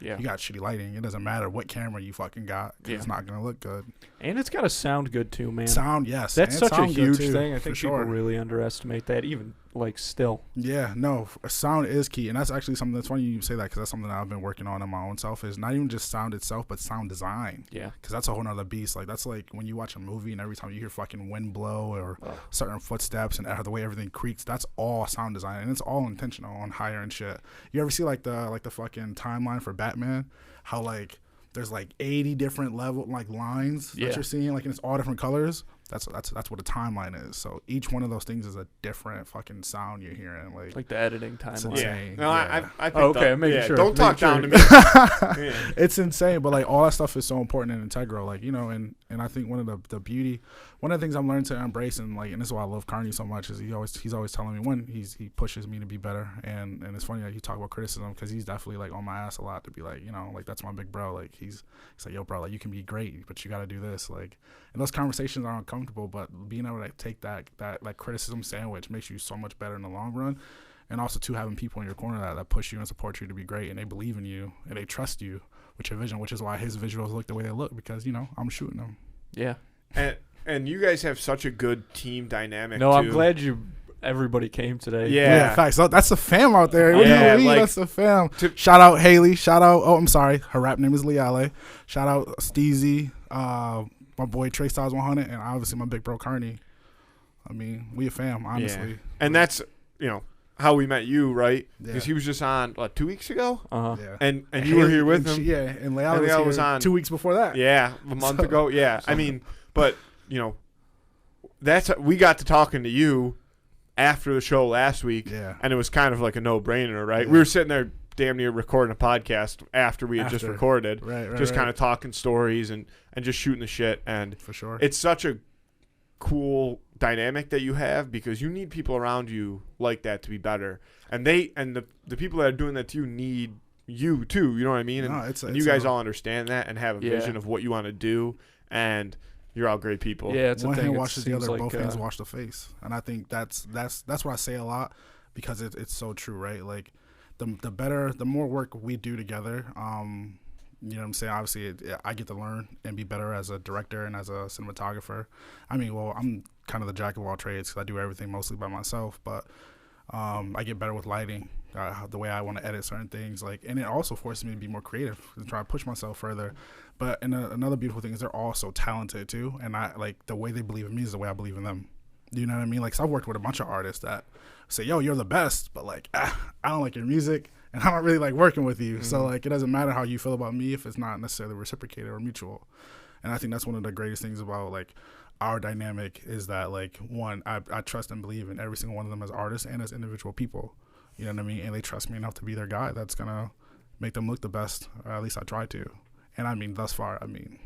Yeah. You got shitty lighting. It doesn't matter what camera you fucking got. 'Cause It's not gonna look good. And it's got to sound good too, man. Sound, yes. That's and such a sound good huge too, thing. I for think sure. people really underestimate that, even like still. Yeah, no, sound is key, and that's actually something that's funny you say that because that's something that I've been working on in my own self. Is not even just sound itself, but sound design. Yeah. Because that's a whole nother beast. Like that's like when you watch a movie and every time you hear fucking wind blow or certain footsteps and the way everything creaks, that's all sound design, and it's all intentional on higher end shit. You ever see like the fucking timeline for Batman? How like there's like 80 different lines that you're seeing, like, and it's all different colors. That's what a timeline is. So each one of those things is a different fucking sound you're hearing. Like the editing It's timeline. insane. No, Yeah. I picked okay, up. making Yeah, sure. don't talk Making down to me. Yeah. it's insane, but like all that stuff is so important and integral. Like, you know, and I think one of the things I'm learning to embrace, and like, and this is why I love Carney so much, is he's always telling me he pushes me to be better. And it's funny that you talk about criticism because he's definitely like on my ass a lot to be like, you know, like that's my big bro. Like he's like, yo, bro, like you can be great, but you got to do this. Like, and those conversations are uncomfortable, but being able to take that like criticism sandwich makes you so much better in the long run. And also too, having people in your corner that push you and support you to be great, and they believe in you and they trust you with your vision, which is why his visuals look the way they look, because, you know, I'm shooting them. Yeah. And you guys have such a good team dynamic. No, too. I'm glad everybody came today. Yeah. Facts. So that's the fam out there. What do Yeah, you mean? like, That's the fam. Shout out Haley. Shout out. Oh, I'm sorry. Her rap name is Liale. Shout out Steezy. My boy Trey Styles 100, and obviously my big bro Carney. I mean, we a fam, honestly. Yeah. And that's, you know, how we met you, right? Because Yeah. he was just on 2 weeks ago, Uh-huh. Yeah. and you were here with him. And Leale And was, Leale here was on 2 weeks before that. Yeah, a month ago. Yeah, so- I mean, but you know, we got to talking to you after the show last week, Yeah. and it was kind of like a no-brainer, right? Yeah. We were sitting there damn near recording a podcast after we had just After. recorded, Right. just kind of talking stories and just shooting the shit, and for sure. it's such a cool dynamic that you have, because you need people around you like that to be better, and the people that are doing that to you need you too, you know what I mean? And, No, it's and you guys all understand that and have a vision of what you want to do, and you're all great people. Yeah, it's one a thing. hand It washes the seems other, like, both hands wash the face, and I think that's what I say a lot, because it's so true, right? Like the more work we do together, you know what I'm saying? Obviously, I get to learn and be better as a director and as a cinematographer. I mean, well, I'm kind of the jack of all trades because I do everything mostly by myself, but I get better with lighting, the way I want to edit certain things, like, and it also forces me to be more creative and try to push myself further. But another beautiful thing is they're all so talented too, and I like the way they believe in me is the way I believe in them. You know what I mean? Like, so I've worked with a bunch of artists that say, "Yo, you're the best," but like, I don't like your music, and I don't really like working with you. Mm-hmm. So like, it doesn't matter how you feel about me if it's not necessarily reciprocated or mutual. And I think that's one of the greatest things about like our dynamic is that, like, one, I trust and believe in every single one of them as artists and as individual people. You know what I mean? And they trust me enough to be their guy that's gonna make them look the best, or at least I try to. And I mean, thus far, I mean,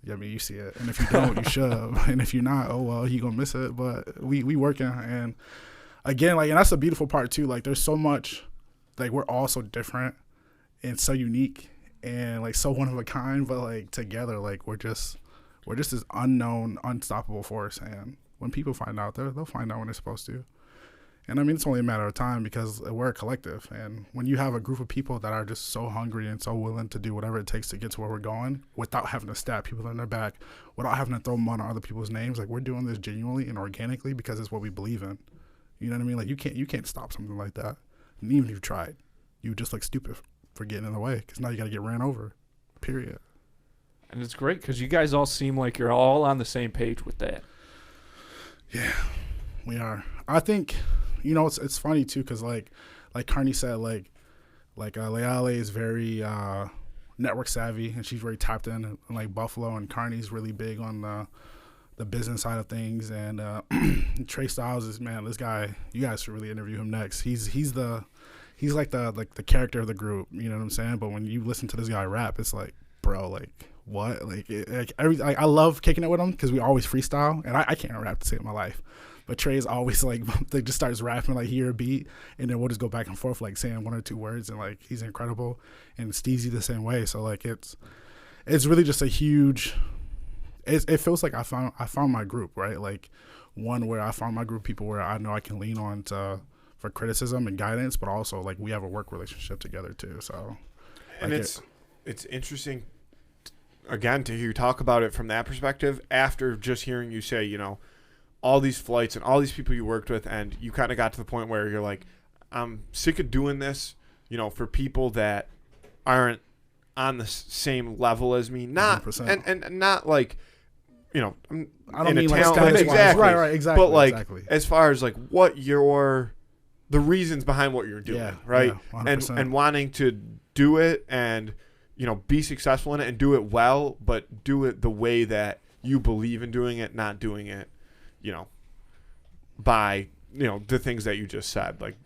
you see it. And if you don't, you should. And if you're not, oh well, you gonna miss it. But we working. And again, like, and that's the beautiful part too. Like, there's so much, like, we're all so different and so unique and like so one of a kind. But like together, like we're just this unknown, unstoppable force. And when people find out, they'll find out when they're supposed to. And I mean, it's only a matter of time because we're a collective. And when you have a group of people that are just so hungry and so willing to do whatever it takes to get to where we're going without having to stab people in their back, without having to throw mud on other people's names, like, we're doing this genuinely and organically because it's what we believe in. You know what I mean? Like, you can't stop something like that. And even if you tried, you just look stupid for getting in the way, because now you got to get ran over, period. And it's great because you guys all seem like you're all on the same page with that. Yeah, we are. I think, it's funny too, because like Carney said, Leale is very network savvy, and she's very tapped in like Buffalo, and Carney's really big on the business side of things, and Trey Styles is, man, this guy, you guys should really interview him next. He's like the character of the group, you know what I'm saying? But when you listen to this guy rap, it's like, bro, like what? I love kicking it with him because we always freestyle, and I can't rap to save my life. But Trey's always like, they just starts rapping, like hear a beat, and then we'll just go back and forth, like saying one or two words, and like he's incredible. And Steezy the same way. So like it's really just a huge. It feels like I found my group, right? Like one where I found my group of people where I know I can lean on for criticism and guidance, but also like we have a work relationship together too. So, and it's interesting again to hear you talk about it from that perspective after just hearing you say, all these flights and all these people you worked with, and you kind of got to the point where you're like, I'm sick of doing this, for people that aren't on the same level as me, not 100%. and not like, I don't mean like exactly, right, exactly, but like exactly. As far as like what the reasons behind what you're doing, right? Yeah, and wanting to do it and be successful in it and do it well, but do it the way that you believe in doing it, not doing it by the things that you just said, like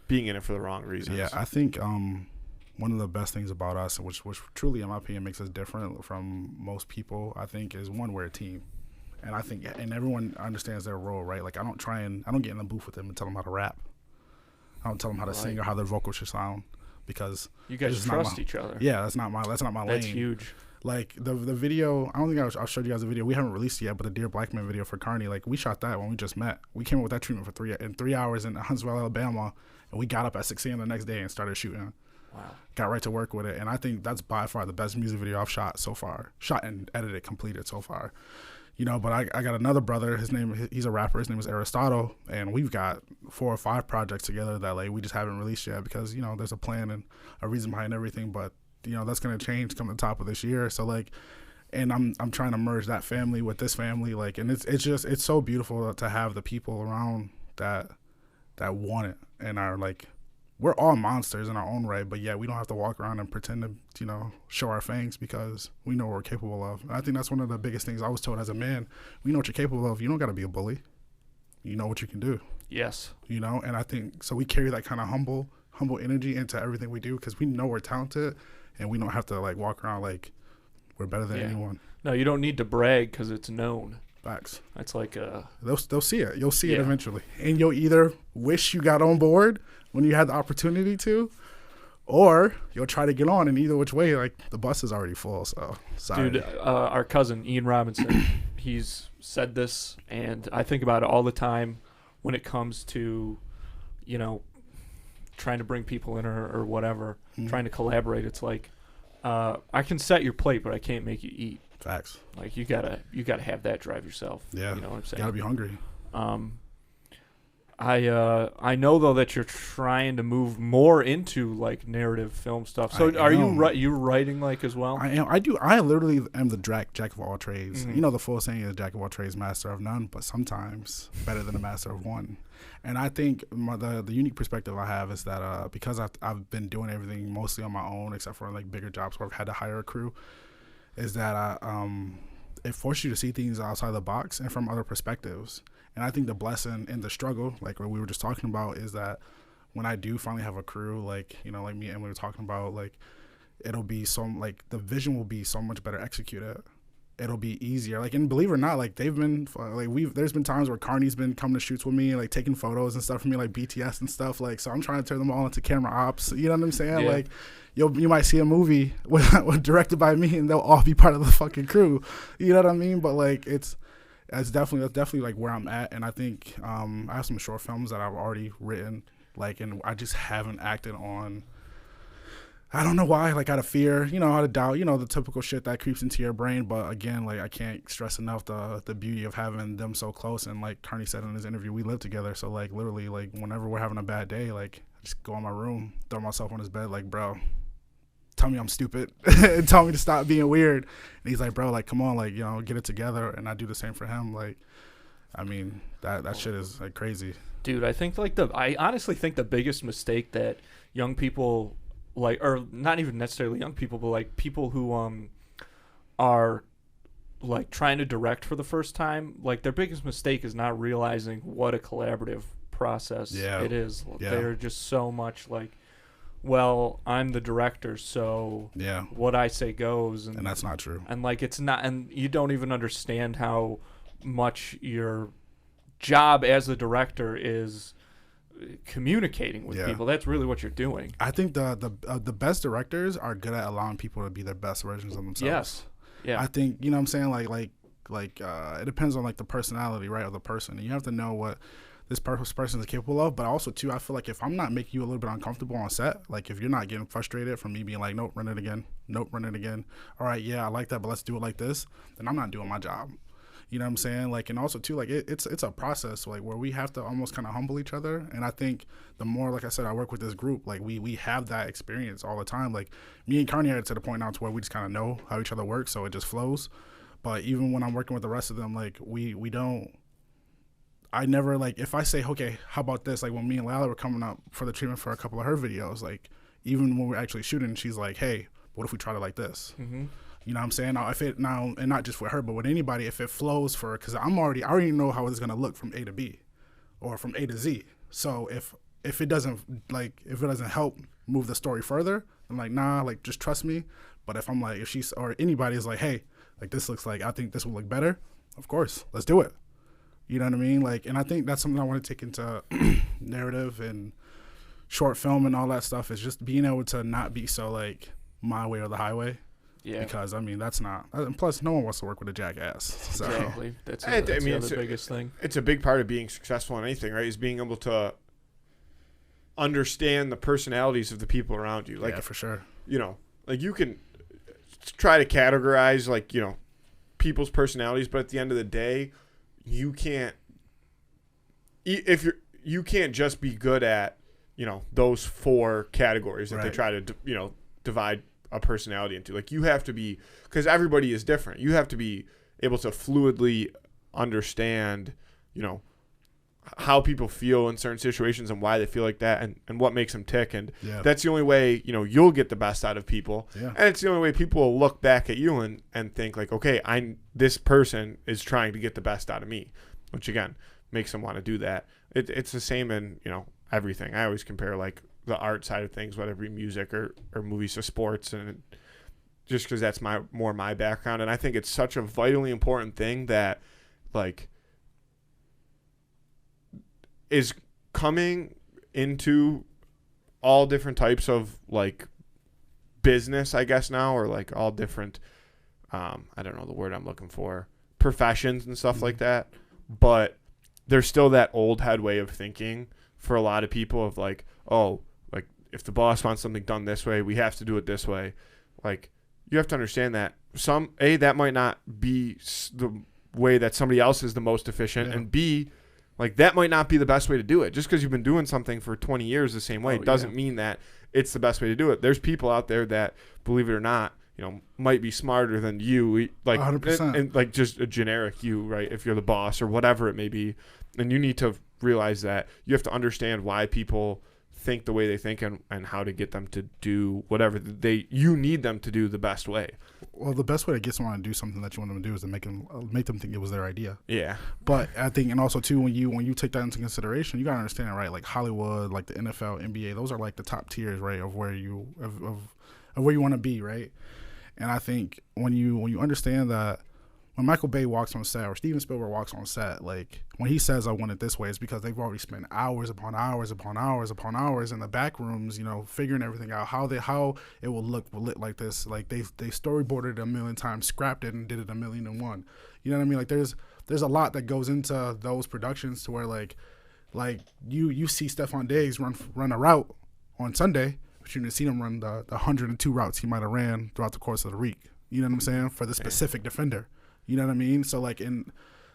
being in it for the wrong reasons. Yeah, I think one of the best things about us, which truly in my opinion makes us different from most people, I think, is one, we're a team. And I think, and everyone understands their role, right? Like I don't get in the booth with them and tell them how to rap. I don't tell them how to sing or how their vocals should sound, because you guys trust each other. Yeah, that's not my lane. That's huge. Like the video, I don't think I showed you guys the video. We haven't released it yet, but the Dear Black Man video for Carney, like we shot that when we just met. We came up with that treatment for 3 hours in Huntsville, Alabama, and we got up at 6 a.m. the next day and started shooting. Wow. Got right to work with it, and I think that's by far the best music video I've shot so far. Shot and edited, completed so far. But I got another brother. He's a rapper. His name is Aristotle, and we've got 4 or 5 projects together that like we just haven't released yet because there's a plan and a reason behind everything. But that's gonna change come the top of this year. So like, and I'm trying to merge that family with this family. Like, and it's so beautiful to have the people around that want it and are like. We're all monsters in our own right, but yet we don't have to walk around and pretend to, show our fangs because we know what we're capable of. And I think that's one of the biggest things I was told as a man. We know what you're capable of. You don't got to be a bully. You know what you can do. Yes. And I think so we carry that kind of humble energy into everything we do because we know we're talented and we don't have to like walk around like we're better than anyone. No, you don't need to brag because it's known. Facts. That's like they'll see it. You'll see it eventually, and you'll either wish you got on board when you had the opportunity to, or you'll try to get on. And either which way, like the bus is already full. So sorry. Dude, our cousin Ian Robinson, he's said this, and I think about it all the time when it comes to, trying to bring people in or whatever, trying to collaborate. It's like, I can set your plate, but I can't make you eat. Facts. Like you gotta have that drive yourself. Yeah. You know what I'm saying? You gotta be hungry. I know though that you're trying to move more into like narrative film stuff. So are you writing like as well? I am. I do. I literally am the jack of all trades. Mm-hmm. The full saying is jack of all trades, master of none, but sometimes better than a master of one. And I think the unique perspective I have is that because I've been doing everything mostly on my own except for like bigger jobs where I've had to hire a crew, is that it forces you to see things outside the box and from other perspectives. And I think the blessing and the struggle, like what we were just talking about, is that when I do finally have a crew, like like me and we were talking about, like it'll be the vision will be so much better executed. It'll be easier. Like, and believe it or not, like there's been times where Carney's been coming to shoots with me, like taking photos and stuff for me, like BTS and stuff. Like, so I'm trying to turn them all into camera ops. You know what I'm saying? Yeah. Like, you might see a movie directed by me, and they'll all be part of the fucking crew. You know what I mean? But like, that's definitely like where I'm at. And I think I have some short films that I've already written, like, and I just haven't acted on. I don't know why, like out of fear, out of doubt, the typical shit that creeps into your brain. But again, like I can't stress enough the beauty of having them so close. And like Carney said in his interview, we live together. So like literally, like whenever we're having a bad day, like I just go in my room, throw myself on his bed, like, bro, tell me I'm stupid and tell me to stop being weird. And he's like, bro, like, come on, like, get it together. And I do the same for him. Like, I mean, that shit is like crazy. Dude, I honestly think the biggest mistake that young people or not even necessarily young people, but like people who are like trying to direct for the first time, like their biggest mistake is not realizing what a collaborative process it is. Yeah. They're just so much like, well, I'm the director, so what I say goes, and that's not true. And like it's not, and you don't even understand how much your job as the director is communicating with people. That's really what you're doing. I think the best directors are good at allowing people to be their best versions of themselves. Yes. Yeah. I think, you know what I'm saying, like it depends on like the personality, right, of the person. And you have to know what this person is capable of. But also too, I feel like if I'm not making you a little bit uncomfortable on set, like if you're not getting frustrated from me being like, nope, run it again, all right, yeah, I like that, but let's do it like this, then I'm not doing my job. You know what I'm saying? Like, and also too, like it's a process, like where we have to almost kind of humble each other. And I think the more, like I said, I work with this group, like we have that experience all the time. Like me and Carney are to the point now to where we just kind of know how each other works, so it just flows. But even when I'm working with the rest of them, like we don't. I never, like, if I say, okay, how about this? Like when me and Lala were coming up for the treatment for a couple of her videos, like even when we're actually shooting, she's like, hey, what if we tried it like this? Mm-hmm. You know what I'm saying? Now, and not just with her, but with anybody, if it flows for, because I already know how it's going to look from A to B or from A to Z. So if it doesn't help move the story further, I'm like, nah, like just trust me. But if I'm like, if she's, or anybody is like, hey, like this looks like, I think this will look better, of course, let's do it. You know what I mean? Like, and I think that's something I want to take into narrative and short film and all that stuff, is just being able to not be so like my way or the highway. Yeah. Because, I mean, that's not, and plus no one wants to work with a jackass. So. Exactly. That's the biggest thing. It's a big part of being successful in anything, right? Is being able to understand the personalities of the people around you. Like, yeah, for sure. You know, like you can try to categorize, like, you know, people's personalities, but at the end of the day, you can't just be good at, you know, those 4 categories that they try to, you know, divide a personality into. Like you have to be, because everybody is different, you have to be able to fluidly understand, you know, how people feel in certain situations and why they feel like that, and what makes them tick. And that's the only way, you know, you'll get the best out of people. And it's the only way people will look back at you and think like, okay, this person is trying to get the best out of me, which again makes them want to do that. It's the same in, you know, everything. I always compare like the art side of things, whether it be music or movies to sports, and just because that's more my background. And I think it's such a vitally important thing that like is coming into all different types of like business, I guess now, or like all different I don't know the word I'm looking for, professions and stuff like that. But there's still that old head way of thinking for a lot of people of like, oh, like if the boss wants something done this way, we have to do it this way. Like you have to understand that that might not be the way that somebody else is the most efficient, and B, like that might not be the best way to do it. Just because you've been doing something for 20 years the same way doesn't mean that it's the best way to do it. There's people out there that, believe it or not, you know, might be smarter than you, like 100%. And like just a generic you, right? If you're the boss or whatever it may be, and you need to realize that you have to understand why people think the way they think and how to get them to do whatever you need them to do the best way. Well, the best way to get someone to do something that you want them to do is to make them think it was their idea. Yeah. But I think, and also too, when you take that into consideration, you gotta understand, right? Like Hollywood, like the NFL, NBA, those are like the top tiers, right, of where you of where you want to be, right? And I think when you understand that, when Michael Bay walks on set or Steven Spielberg walks on set, like when he says I want it this way, it's because they've already spent hours upon hours upon hours upon hours in the back rooms, you know, figuring everything out, how it will look like this. Like they storyboarded it a million times, scrapped it, and did it 1,000,001. You know what I mean? Like there's a lot that goes into those productions to where like you see Stephon Diggs run a route on Sunday, but you didn't see him run the 102 routes he might have ran throughout the course of the week. You know what I'm saying? For the specific defender. You know what I mean? So like in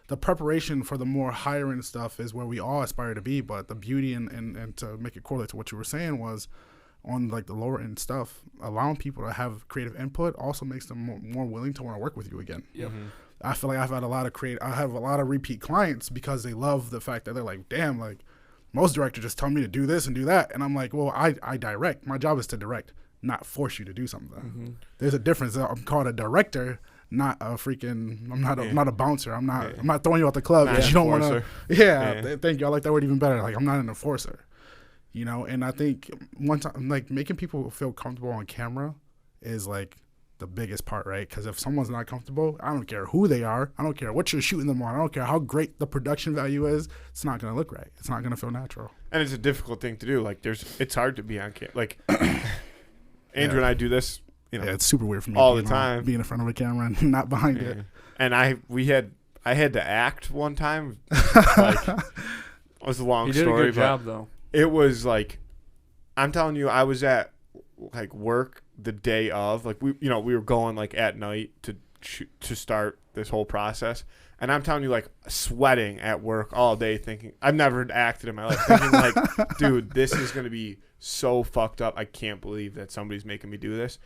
the preparation for the more higher end stuff is where we all aspire to be, but the beauty and to make it correlate to what you were saying was on like the lower end stuff, allowing people to have creative input also makes them more willing to want to work with you again. Yep. I feel like I have a lot of repeat clients because they love the fact that they're like, damn, like most directors just tell me to do this and do that, and I'm like, well, I direct. My job is to direct, not force you to do something. Mm-hmm. There's a difference. I'm called a director, not a freaking. I'm not a bouncer. I'm not throwing you out the club because you don't want to. Yeah, thank you. I like that word even better. Like, I'm not an enforcer. And I think one time, like, making people feel comfortable on camera is like the biggest part, right? Because if someone's not comfortable, I don't care who they are. I don't care what you're shooting them on. I don't care how great the production value is. It's not going to look right. It's not going to feel natural. And it's a difficult thing to do. Like, it's hard to be on camera. Like, Andrew and I do this, it's super weird for me all the time, being in front of a camera and not behind it. And I had to act one time. Like, it was a long story. You did a good job, though. It was like, I'm telling you, I was at like work the day of, like, we were going like at night to start this whole process, and I'm telling you, like, sweating at work all day, thinking I've never acted in my life, thinking like, dude, this is gonna be so fucked up. I can't believe that somebody's making me do this.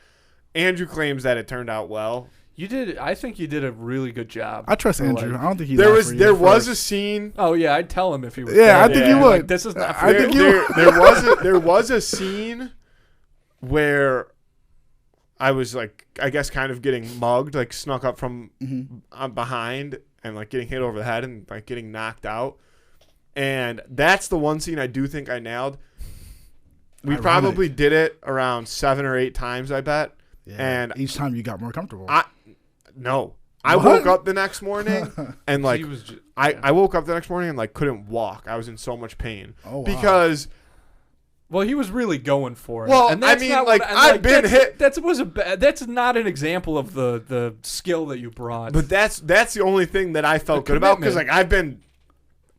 Andrew claims that it turned out well. You did. I think you did a really good job. I trust Andrew. I don't think he. There was a scene. Oh yeah, I'd tell him if he was. Yeah, I think you would. Like, this is not. I think you. There was a scene where I was like, I guess, kind of getting mugged, like snuck up from behind and like getting hit over the head and like getting knocked out. And that's the one scene I do think I nailed. We probably did it around 7 or 8 times, I bet. Yeah, and each time you got more comfortable. I woke up the next morning and like I woke up the next morning and like couldn't walk. I was in so much pain because. Well, he was really going for it. Well, and I mean, like, I've been hit. That's not an example of the skill that you brought. But that's the only thing that I felt good about, because like I've been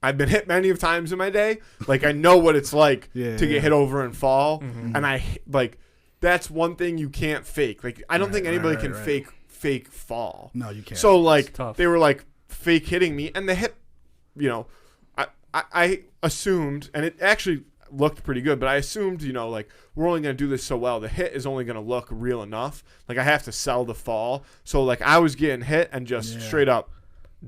hit many of times in my day. Like, I know what it's like to get hit over and fall, and I like that's one thing you can't fake. Like, I don't think anybody can fake fall. No, you can't. So like they were like fake hitting me, and the hit, I assumed, and it actually looked pretty good, but I assumed, like, we're only going to do this so well. The hit is only going to look real enough. Like, I have to sell the fall. So, like, I was getting hit and just straight up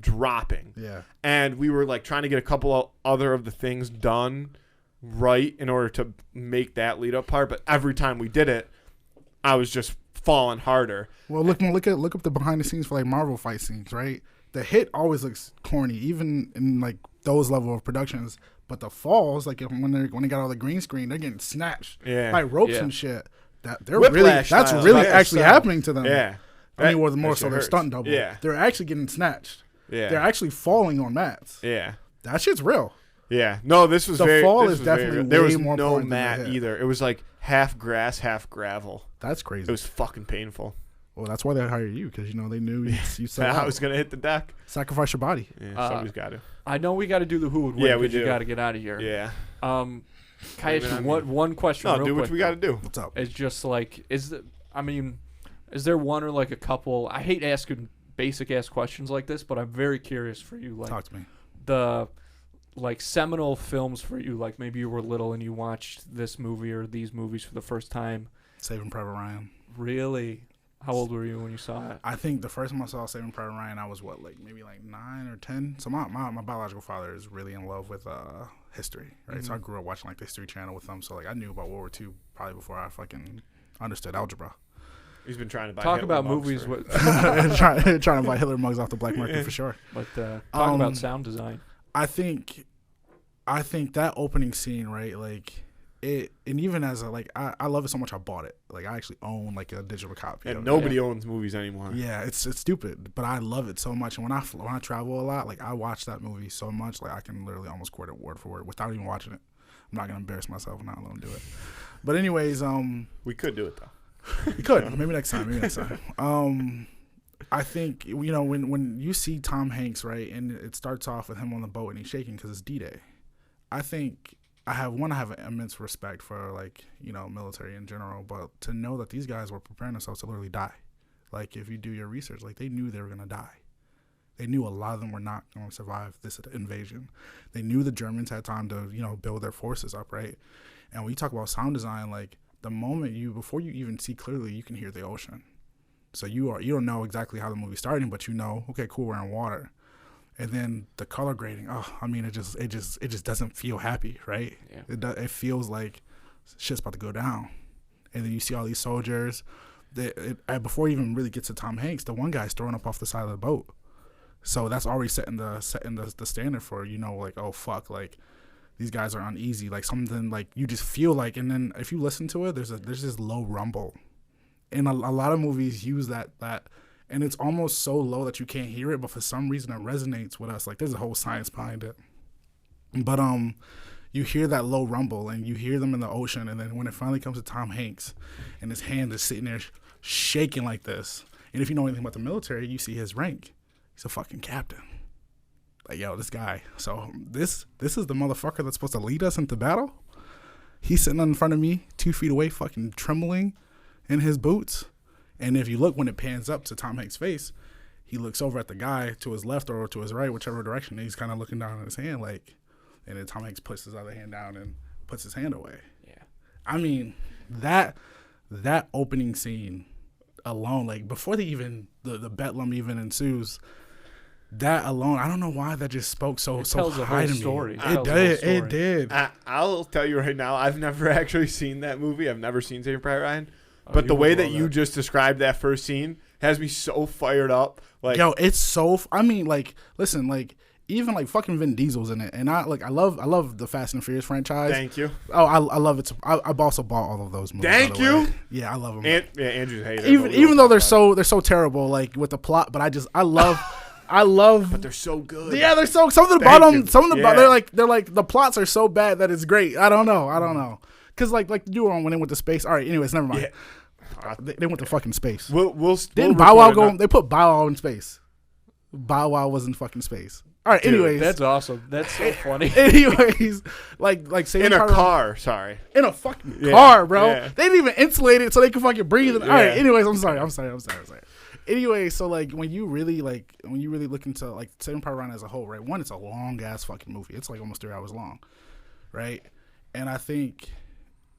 dropping. Yeah. And we were, like, trying to get a couple other of the things done right in order to make that lead up part. But every time we did it, I was just falling harder. Well, look up the behind the scenes for, like, Marvel fight scenes, right? The hit always looks corny, even in, like, those level of productions. But the falls, like, when they got all the green screen, they're getting snatched by ropes and shit. That's really actually happening to them. Yeah. I mean, more so their stunt double. Yeah. They're actually getting snatched. Yeah. They're actually falling on mats. Yeah. That shit's real. Yeah. No, this was the fall is definitely there was more no important mat than the hit. either. It was like half grass, half gravel. That's crazy. It was fucking painful. Well, that's why they hired you, because they knew you said I was gonna hit the deck. Sacrifice your body. Yeah, somebody's got to. I know we got to do the who would win. Yeah, we do. You got to get out of here. Yeah. Can I ask you one question? No, real do quick, what we got to do. What's up? It's just like, is there one or like a couple? I hate asking basic ass questions like this, but I'm very curious for you. Like, talk to me. The like seminal films for you. Like, maybe you were little and you watched this movie or these movies for the first time. Saving Private Ryan. Really? How old were you when you saw it? I think the first time I saw Saving Private Ryan, I was maybe 9 or 10. So my biological father is really in love with history, right? Mm-hmm. So I grew up watching like the History Channel with him. So like I knew about World War II probably before I fucking understood algebra. He's been trying to buy talk Hitler about mugs movies with trying to buy Hitler mugs off the black market for sure. But talk about sound design. I think that opening scene, right? Like. And even as I love it so much I bought it. Like I actually own like a digital copy. And nobody owns movies anymore. Yeah, it's stupid, but I love it so much. And when I travel a lot, like I watch that movie so much, like I can literally almost quote it word for word without even watching it. I'm not gonna embarrass myself and not let them do it. But anyways, we could do it though. We could maybe next time. I think when you see Tom Hanks, right, and it starts off with him on the boat and he's shaking because it's D-Day. I think. I have an immense respect for military in general, but to know that these guys were preparing themselves to literally die. Like if you do your research, like they knew they were going to die. They knew a lot of them were not going to survive this invasion. They knew the Germans had time to, build their forces up, right? And when you talk about sound design, like the moment before you even see clearly, you can hear the ocean. So you don't know exactly how the movie's starting, but you know, okay, cool, we're in water. And then the color grading, it just doesn't feel happy, right? Yeah. It feels like shit's about to go down. And then you see all these soldiers. Before you even really get to Tom Hanks, the one guy's throwing up off the side of the boat. So that's already setting the standard for, you know, like, oh fuck, like these guys are uneasy, like something, like you just feel like. And then if you listen to it, there's this low rumble, and a lot of movies use that, and it's almost so low that you can't hear it, but for some reason it resonates with us. Like there's a whole science behind it, but you hear that low rumble, and you hear them in the ocean, and then when it finally comes to Tom Hanks, and his hand is sitting there shaking like this, and if you know anything about the military, you see his rank. He's a fucking captain. Like, yo, this guy. So this is the motherfucker that's supposed to lead us into battle. He's sitting in front of me, 2 feet away, fucking trembling in his boots. And if you look, when it pans up to Tom Hanks' face, he looks over at the guy to his left or to his right, whichever direction. And he's kind of looking down at his hand, like, and then Tom Hanks puts his other hand down and puts his hand away. Yeah. I mean, that opening scene alone, like before the bedlam even ensues, that alone, I don't know why that just spoke so high to me. It did. I'll tell you right now, I've never actually seen that movie. I've never seen Saving Private Ryan. But the way that you just described that first scene has me so fired up. Like, yo, it's so. I mean, like, listen, like, even like fucking Vin Diesel's in it, and I love the Fast and Furious franchise. Thank you. Oh, I love it. I've also bought all of those movies. Thank you. Yeah, I love them. Andrew's hated. Even though they're so terrible, like with the plot, but I love. But they're so good. Yeah, they're so. Something about them. They're like the plots are so bad that it's great. I don't know. Because like you were on when they went to space. All right. Anyways, never mind. Yeah. They went to fucking space. Didn't Bow Wow go? They put Bow Wow in space. Bow Wow was in fucking space. All right. Dude, anyways, that's awesome. That's so funny. Anyways, like in a car. Sorry. In a fucking car, bro. Yeah. They didn't even insulate it so they could fucking breathe. All right. Anyways, I'm sorry. Anyway, so like when you really look into like Saving Private Ryan as a whole, right? One, it's a long ass fucking movie. It's like almost 3 hours long, right? And I think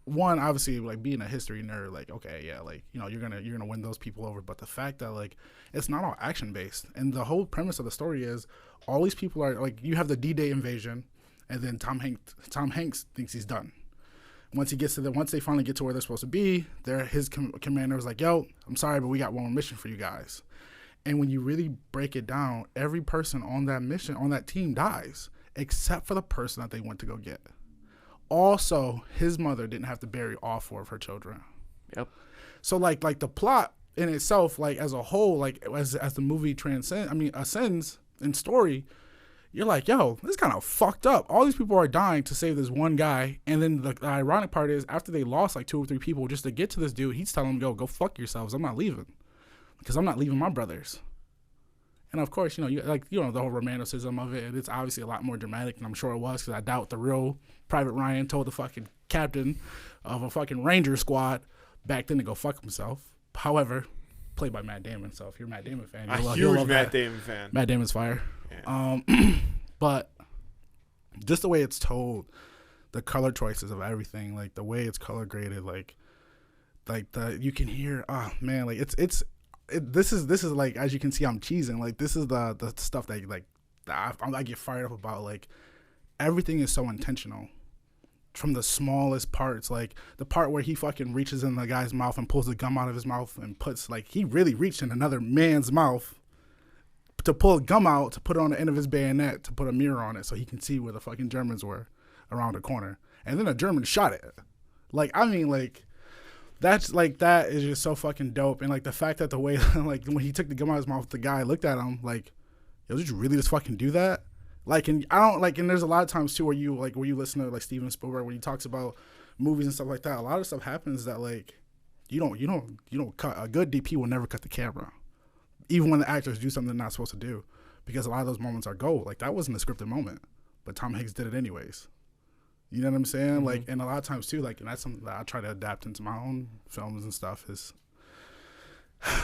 one, obviously, like being a history nerd, like okay, yeah, like you know you're gonna win those people over. But the fact that like it's not all action based, and the whole premise of the story is all these people are like you have the D-Day invasion, and then Tom Hanks thinks he's done. Once they finally get to where they're supposed to be, his commander was like, yo, I'm sorry, but we got one more mission for you guys. And when you really break it down, every person on that mission, on that team dies, except for the person that they went to go get. Also, his mother didn't have to bury all 4 of her children. Yep. So like the plot in itself, like as a whole, like as the movie ascends in story, you're like, yo, this is kind of fucked up. All these people are dying to save this one guy. And then the ironic part is after they lost like 2 or 3 people just to get to this dude, he's telling them, go fuck yourselves. I'm not leaving because I'm not leaving my brothers. And of course, you know, the whole romanticism of it. It's obviously a lot more dramatic than I'm sure it was because I doubt the real Private Ryan told the fucking captain of a fucking Ranger squad back then to go fuck himself. However, played by Matt Damon. So if you're a Matt Damon fan, you'll love Matt Damon fan. Matt Damon's fire. Yeah. But just the way it's told, the color choices of everything, like the way it's color graded, like you can hear, oh man, like this is like, as you can see, I'm cheesing. Like this is the stuff that like I get fired up about. Like everything is so intentional. From the smallest parts, like the part where he fucking reaches in the guy's mouth and pulls the gum out of his mouth and puts, like, he really reached in another man's mouth to pull gum out, to put it on the end of his bayonet, to put a mirror on it so he can see where the fucking Germans were around the corner. And then a German shot it. Like, I mean, like, that's, like, that is just so fucking dope. And, like, the fact that the way, like, when he took the gum out of his mouth, the guy looked at him like, yo, did you really just fucking do that? Like, and I don't, like, and there's a lot of times, too, where you listen to, like, Steven Spielberg, when he talks about movies and stuff like that, a lot of stuff happens that, like, you don't cut. A good DP will never cut the camera, even when the actors do something they're not supposed to do, because a lot of those moments are gold. Like, that wasn't a scripted moment, but Tom Hanks did it anyways. You know what I'm saying? Mm-hmm. Like, and a lot of times, too, like, and that's something that I try to adapt into my own films and stuff, is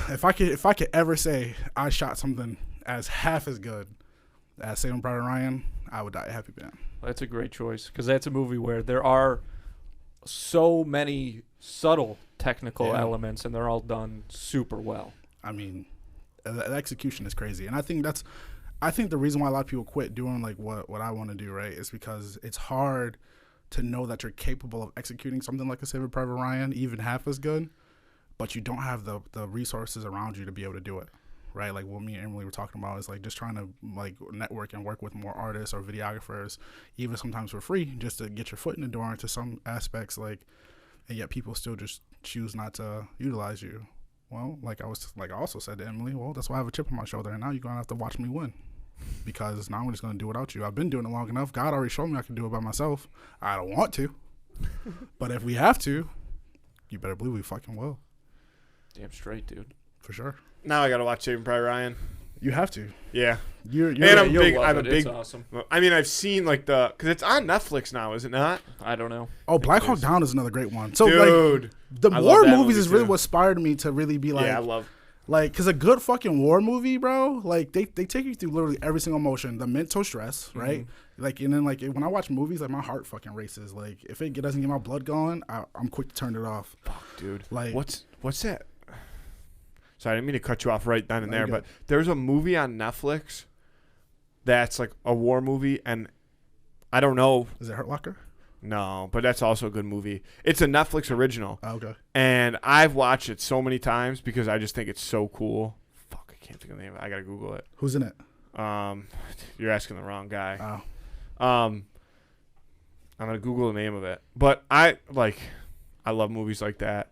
if I could ever say I shot something as half as good as Saving Private Ryan, I would die a happy man. That's a great choice, because that's a movie where there are so many subtle technical elements, and they're all done super well. I mean, the execution is crazy, and I think the reason why a lot of people quit doing like what I want to do, right, is because it's hard to know that you're capable of executing something like a Saving Private Ryan, even half as good, but you don't have the resources around you to be able to do it, right? Like what me and Emily were talking about is like just trying to like network and work with more artists or videographers, even sometimes for free, just to get your foot in the door into some aspects, like, and yet people still just choose not to utilize you. Well, like I also said to Emily, well, that's why I have a chip on my shoulder, and now you're gonna have to watch me win. Because now I'm just going to do it without you. I've been doing it long enough. God already showed me I can do it by myself. I don't want to. But if we have to, you better believe we fucking will. Damn straight, dude. For sure. Now I got to watch Saving Private Ryan. You have to. Yeah. You're And I'm you'll big. love I'm a it. big. It's awesome. I mean, I've seen like because it's on Netflix now, is it not? I don't know. Oh, Black Hawk Down is another great one. So, Dude. like, the I war love that movies movie is really too. what inspired me to really be like, Yeah, I love. like, because a good fucking war movie, bro, like, they take you through literally every single emotion, the mental stress, right? Like, and then, like, when I watch movies, like, my heart fucking races. Like, if it doesn't get my blood going, I'm quick to turn it off. Fuck, dude. Like, What's that? Sorry, I didn't mean to cut you off right then and No, there, you're but there's a movie on Netflix that's like a war movie, and I don't know. Is it Hurt Locker? No, but that's also a good movie. It's a Netflix original, Oh, okay. and I've watched it so many times because I just think it's so cool. Fuck, I can't think of the name. I gotta Google it. Who's in it? You're asking the wrong guy. Oh. I'm gonna Google the name of it, but I love movies like that.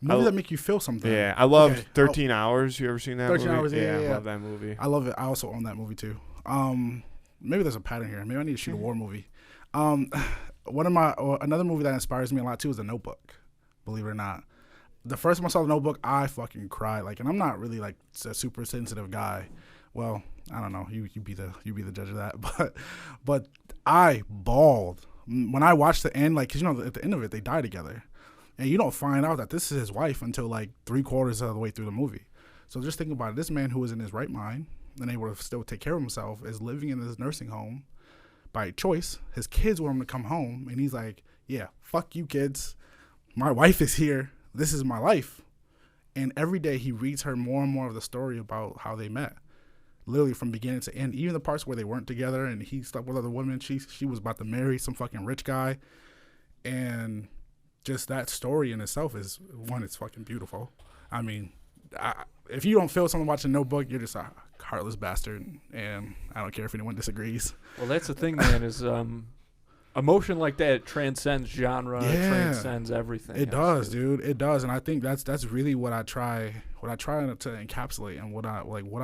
Movies that make you feel something. Yeah, I love Okay. 13 Hours. You ever seen that 13 movie? Hours, yeah. I love that movie. I love it. I also own that movie too. Maybe there's a pattern here. Maybe I need to shoot a war movie. Another movie that inspires me a lot too is The Notebook. Believe it or not, the first time I saw The Notebook, I fucking cried. Like, and I'm not really like a super sensitive guy. Well, I don't know. You be the judge of that. But I bawled when I watched the end. Like, 'cause at the end of it, they die together, and you don't find out that this is his wife until like 3/4 of the way through the movie. So just think about it. This man who is in his right mind and able to still take care of himself is living in this nursing home by choice. His kids want him to come home, and he's like, yeah, fuck you kids. My wife is here. This is my life. And every day he reads her more and more of the story about how they met. Literally from beginning to end. Even the parts where they weren't together and he slept with other women. She was about to marry some fucking rich guy. And just that story in itself is, one, it's fucking beautiful. I mean, if you don't feel something watching Notebook, you're just a heartless bastard, and I don't care if anyone disagrees. Well, that's the thing, man, is emotion like that transcends genre, it transcends everything. It does, dude. It does, and I think that's really what I try to encapsulate, and what I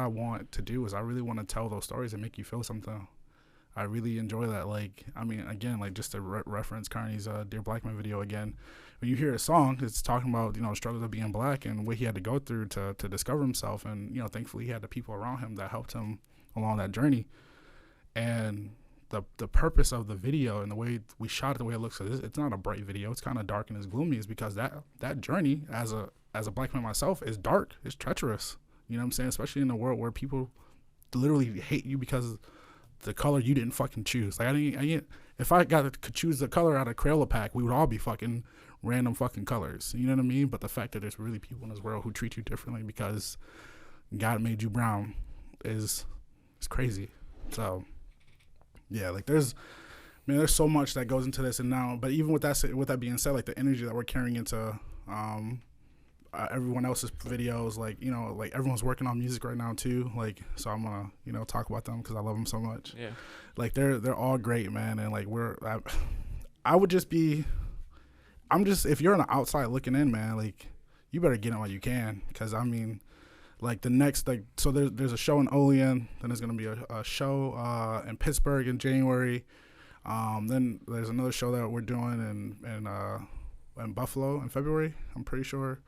want to do is I really want to tell those stories and make you feel something. I really enjoy that. Like, I mean, again, like just to reference Carney's Dear Black Man video again, when you hear a song, it's talking about, struggles of being black and what he had to go through to discover himself. And, thankfully he had the people around him that helped him along that journey. And the purpose of the video and the way we shot it, the way it looks, it's not a bright video. It's kind of dark and it's gloomy, is because that journey as a black man myself is dark. It's treacherous. You know what I'm saying? Especially in a world where people literally hate you because the color you didn't fucking choose. Like, if I could choose the color out of Crayola pack, we would all be fucking random fucking colors. You know what I mean? But the fact that there's really people in this world who treat you differently because God made you brown is crazy. So yeah, like there's so much that goes into this. And now, but even with that being said, like the energy that we're carrying into everyone else's videos, like like everyone's working on music right now too, like, so I'm gonna talk about them because I love them so much. Yeah, like they're all great, man. And like if you're on the outside looking in, man, like you better get in while you can, because I mean, like the next, like, so there's a show in Olean, then there's gonna be a show in Pittsburgh in January, then there's another show that we're doing in Buffalo in February, I'm pretty sure.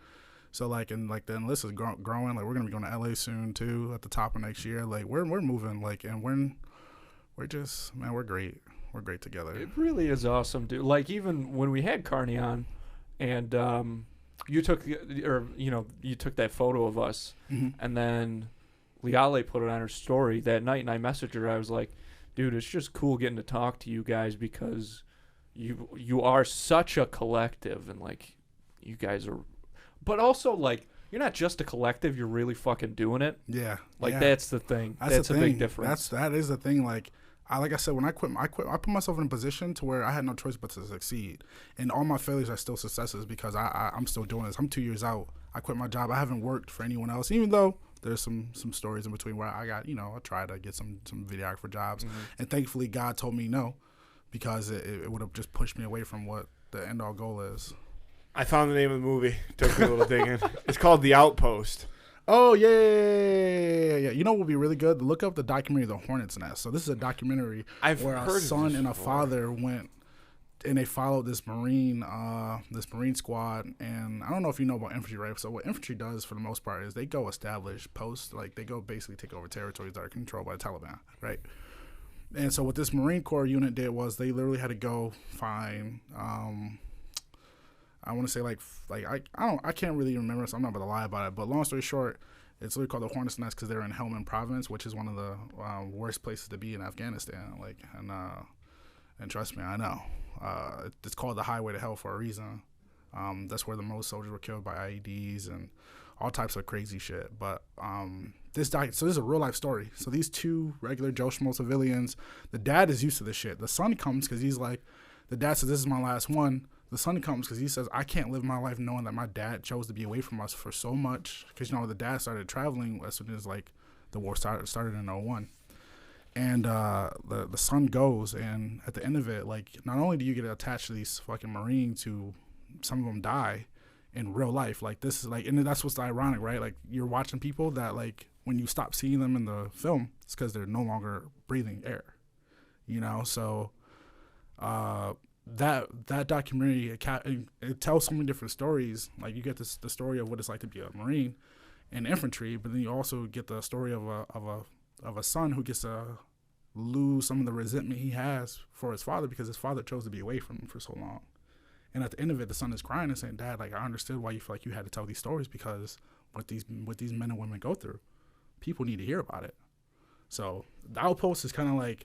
So like, and like the list is growing. Like we're gonna be going to LA soon too at the top of next year. Like we're moving. Like, and we're just, man, we're great. We're great together. it really is awesome, dude. Like even when we had Carney on, and you took that photo of us, and then Liale put it on her story that night, and I messaged her. I was like, dude, it's just cool getting to talk to you guys because you are such a collective, and like you guys are. But also, like, you're not just a collective. You're really fucking doing it. Yeah. Like yeah. that's the thing. That's the a thing. big difference. That is the thing. Like I said, when I quit, I put myself in a position to where I had no choice but to succeed. And all my failures are still successes because I'm still doing this. I'm 2 years out. I quit my job. I haven't worked for anyone else, even though there's some stories in between where I got, I tried to get some videographer jobs. And thankfully God told me no, because it would have just pushed me away from what the end all goal is. I found the name of the movie. Took me a little digging. It's called The Outpost. Oh, yeah. You know what would be really good? Look up the documentary The Hornet's Nest. So this is a documentary where a son and a father went and they followed this Marine squad. And I don't know if you know about infantry, right? So what infantry does for the most part is they go establish posts. Like they go basically take over territories that are controlled by the Taliban, right? And so what this Marine Corps unit did was they literally had to go find I want to say I can't really remember, so I'm not going to lie about it. But long story short, it's literally called the Hornet's Nest because they're in Helmand Province, which is one of the worst places to be in Afghanistan. And trust me, I know. It's called the Highway to Hell for a reason. That's where the most soldiers were killed by IEDs and all types of crazy shit. But so this is a real life story. So these two regular Joe Schmo civilians, the dad is used to this shit. The son comes because he's like, the dad says, this is my last one. The son comes because he says, I can't live my life knowing that my dad chose to be away from us for so much. Because, the dad started traveling as soon as, the war started in 01. And the son goes, and at the end of it, not only do you get attached to these fucking Marines who, some of them die in real life. This is, and that's what's ironic, right? You're watching people that, when you stop seeing them in the film, it's because they're no longer breathing air. So... That documentary it tells so many different stories. You get the story of what it's like to be a Marine in infantry, but then you also get the story of a son who gets to lose some of the resentment he has for his father because his father chose to be away from him for so long. And at the end of it, the son is crying and saying, "Dad, I understood why you feel like you had to tell these stories because what these men and women go through, people need to hear about it." So the Outpost is kind of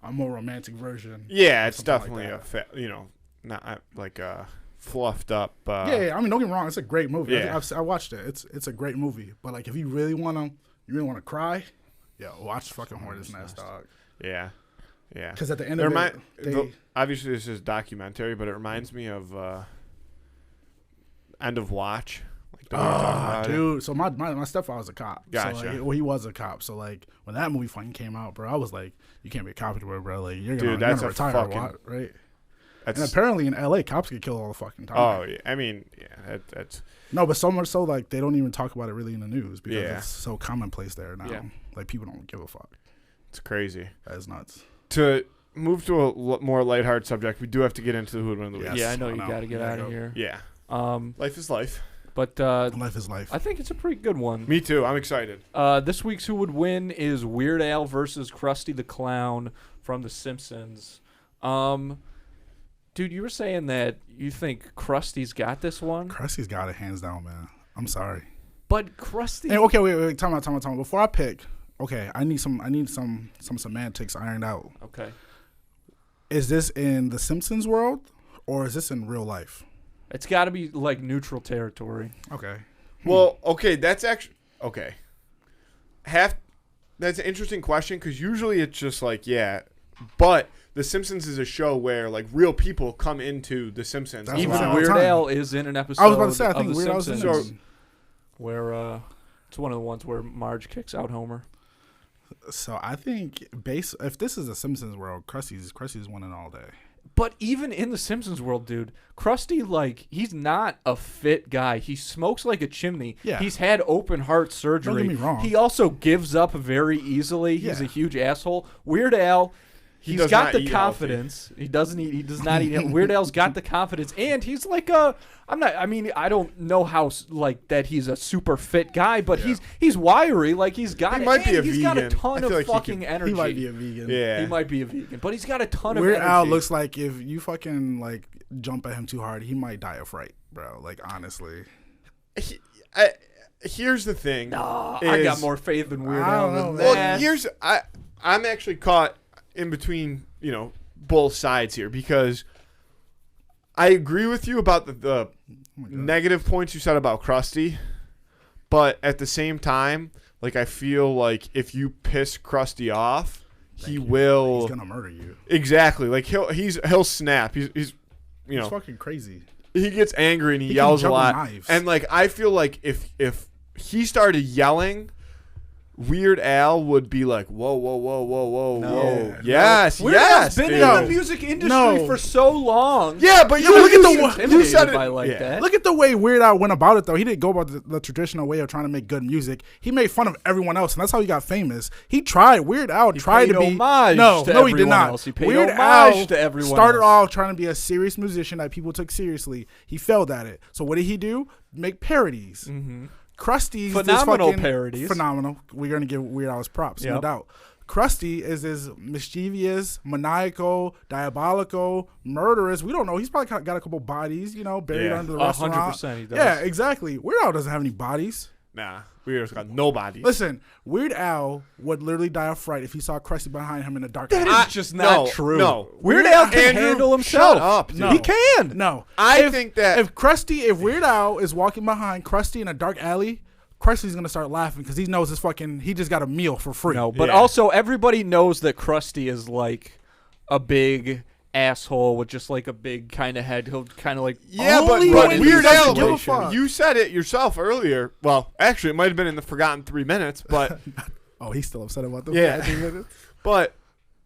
a more romantic version. Yeah, it's definitely not a fluffed up. Yeah, I mean, don't get me wrong, it's a great movie. Yeah. I watched it. It's a great movie. But if you really want to cry, watch fucking Hornet's Nest, dog. Yeah. Because at the end of it, obviously this is documentary, but it reminds me of End of Watch. Dude, so my stepfather was a cop. Gotcha. So, he was a cop. So when that movie fucking came out, bro, I was like, you can't be a cop anymore, bro. You're gonna retire, right? And apparently in LA, cops get killed all the fucking time. Oh yeah, I mean, yeah, that's no, but so much so they don't even talk about it really in the news because it's so commonplace there now. Yeah. People don't give a fuck. It's crazy. That is nuts. To move to a more lighthearted subject, we do have to get into the Who Would Win the Week. Yes. Yeah, I know you got to get out of here. Yeah. Life is life. But life is life. I think it's a pretty good one. Me too. I'm excited. This week's Who Would Win is Weird Al versus Krusty the Clown from The Simpsons. Dude, you were saying that you think Krusty's got this one? Krusty's got it hands down, man. I'm sorry. But Krusty... Hey, okay, wait. Time out. Before I pick, okay, I need some semantics ironed out. Okay. Is this in the Simpsons world or is this in real life? It's got to be neutral territory. Okay. Well, okay, that's actually okay. That's an interesting question because usually it's just but The Simpsons is a show where real people come into The Simpsons. Even Weird Al is in an episode. I was about to say, I think Weird Al's in it. Where it's one of the ones where Marge kicks out Homer. So I think if this is The Simpsons world, Krusty's winning all day. But even in the Simpsons world, dude, Krusty, he's not a fit guy. He smokes like a chimney. Yeah. He's had open heart surgery. Don't get me wrong. He also gives up very easily. He's a huge asshole. Weird Al, he's got the confidence. He does not eat. Weird Al's got the confidence, and he's I don't know how that he's a super fit guy, but he's wiry. He's got. He might be a he's vegan. got a ton of fucking energy. He might be a vegan. Yeah, he might be a vegan, but he's got a ton of Weird energy. Al looks like if you fucking jump at him too hard, he might die of fright, bro. Honestly. Here's the thing. I got more faith in Weird I Al don't than know, that. I'm actually caught in between, both sides here because I agree with you about the negative points you said about Krusty, but at the same time, like I feel like if you piss Krusty off, he will. He's gonna murder you. Exactly. Like he'll snap. He's fucking crazy. He gets angry and he He yells can a lot. juggle knives. And like I feel like if he started yelling, Weird Al would be like, whoa, whoa, whoa, whoa, whoa, No. whoa. No. Yes, Weird yes. Al's been dude. in the music industry for so long. Yeah, but you look at the You said said it. by like Yeah. that. Look at the way Weird Al went about it, though. He didn't go about the traditional way of trying to make good music. He made fun of everyone else, and that's how he got famous. He tried. Weird Al tried paid to be homage no, to no, he did everyone not. else. He paid Weird homage Al to everyone started else. off trying to be a serious musician that people took seriously. He failed at it. So what did he do? Make parodies. Mm-hmm. Krusty's Phenomenal this fucking parodies. Phenomenal. We're gonna give Weird Al his props, no Yep. doubt. Krusty is this mischievous, maniacal, diabolical, murderous. We don't know. He's probably got a couple bodies, buried Yeah. under the restaurant. 100% he does. Yeah, exactly. Weird Al doesn't have any bodies. Nah, Weird Al's got nobody. Listen, Weird Al would literally die of fright if he saw Krusty behind him in the dark. That alley. is just not no, true. no. Weird Al can Andrew, handle himself. Shut up, dude. No. He can. No, I think that if Weird Al is walking behind Krusty in a dark alley, Krusty's gonna start laughing because he knows he just got a meal for free. No, but Yeah. also everybody knows that Krusty is like a big asshole with just like a big kind of head. He'll kind of like Yeah, Only but when Weird he doesn't Al, give a fuck. you said it yourself earlier. Well, actually, it might have been in the forgotten 3 minutes, but Oh, he's still upset about the Yeah. 3 minutes? but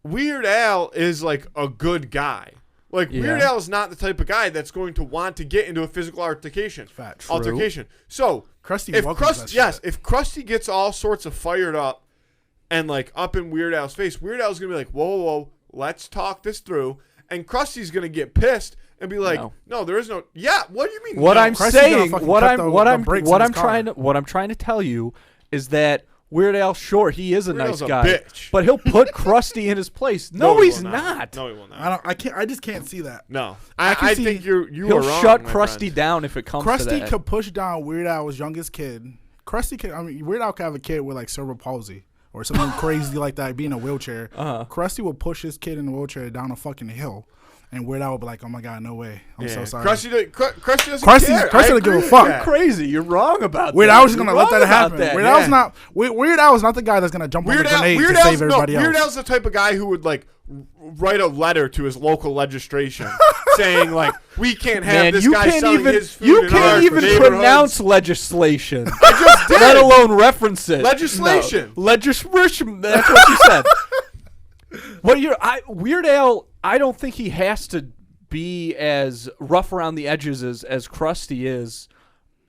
Weird Al is like a good guy. Like Weird Yeah. Al is not the type of guy that's going to want to get into a physical altercation. Fact. True. Altercation. So Krusty if welcomes that shit. if Krusty gets all sorts of fired up and like up in Weird Al's face, Weird Al's gonna be like, whoa, whoa, let's talk this through. And Krusty's gonna get pissed and be like, no, there is no. Yeah, what do you mean? what no? I'm Krusty's saying, gonna fucking what cut I'm the- what the I'm brakes what in I'm his trying car. to what I'm trying to tell you is that Weird Al, sure, he is a Weird nice Al's a guy, bitch. but he'll put Krusty in his place. No, No, he he's will not. No, he will not. I just can't see that. No, I can I see- think you He'll are wrong, shut my Krusty friend. down if it comes to Krusty that. could push down Weird Al's youngest kid. Weird Al could have a kid with like cerebral palsy or something crazy like that, be in a wheelchair. Uh-huh. Krusty will push his kid in a wheelchair down a fucking hill, and Weird Al will be like, "Oh my god, no way! I'm so sorry." Krusty doesn't Krusty care. doesn't give a agree fuck. with that. Crazy, you're wrong about Weird that. Al was You're gonna let wrong that about happen. that. Weird Yeah. Al's not. Weird Al is not the guy that's gonna jump on the grenade to save everybody else. Weird Al's the type of guy who would like write a letter to his local legislation saying like, we can't have Man, this you guy can't selling even his food you in can't our even neighborhoods. pronounce legislation. I just did. Let alone reference it. Legislation. No. Legislation. That's what you said. Weird Al, I don't think he has to be as rough around the edges as Krusty is.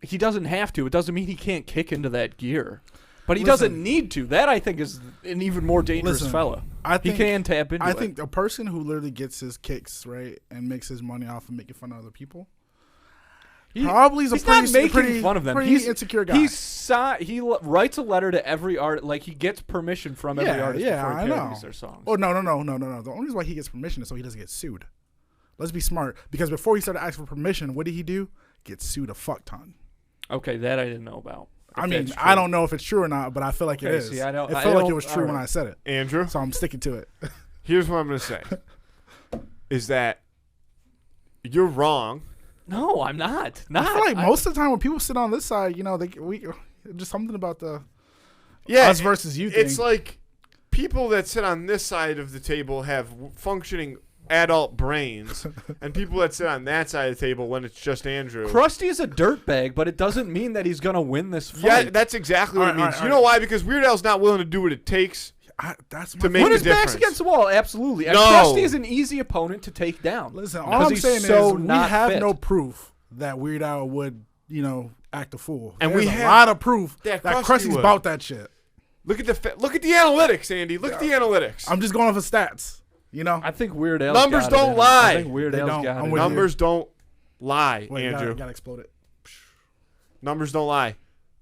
He doesn't have to. It doesn't mean he can't kick into that gear. But he doesn't need to. That, I think, is an even more dangerous fella. He can tap into it. I think a person who literally gets his kicks right and makes his money off of making fun of other people probably is he's a pretty, not making pretty, fun of them. pretty He's insecure guy. He writes a letter to every art. Like, he gets permission from every artist before I he know. parodies their songs. Oh no. The only reason why he gets permission is so he doesn't get sued. Let's be smart, because before he started asking for permission, what did he do? Get sued a fuck ton. Okay, that I didn't know about. I mean, I don't know if it's true or not, but I feel like it Okay, is. see, I don't- it I felt like it don't- was true when alright. I said it, Andrew, so I'm sticking to it. here's what I'm going to say. Is that you're wrong. No, I'm not. I feel like most of the time when people sit on this side, we just something about the us versus you thing. It's like people that sit on this side of the table have functioning adult brains, and people that sit on that side of the table when it's just Andrew. Krusty is a dirtbag, but it doesn't mean that he's gonna win this fight. Yeah, that's exactly what it means. You know why? Because Weird Al's not willing to do what it takes. That's to my make when a his back's difference. against the wall, absolutely. And No. Krusty is an easy opponent to take down. Listen, all 'Cause I'm he's saying so is we not have fit. no proof that Weird Al would, act a fool. And There's we a have lot of proof that that Krusty Krusty's would. about that shit. Look at the analytics, Andy. Look at the analytics. I'm just going off of stats. I think Weird Al. Numbers don't lie. I think Weird They Al's don't. got I'm it. with you. Numbers don't lie, Wait, Andrew. gotta explode it. Numbers don't lie.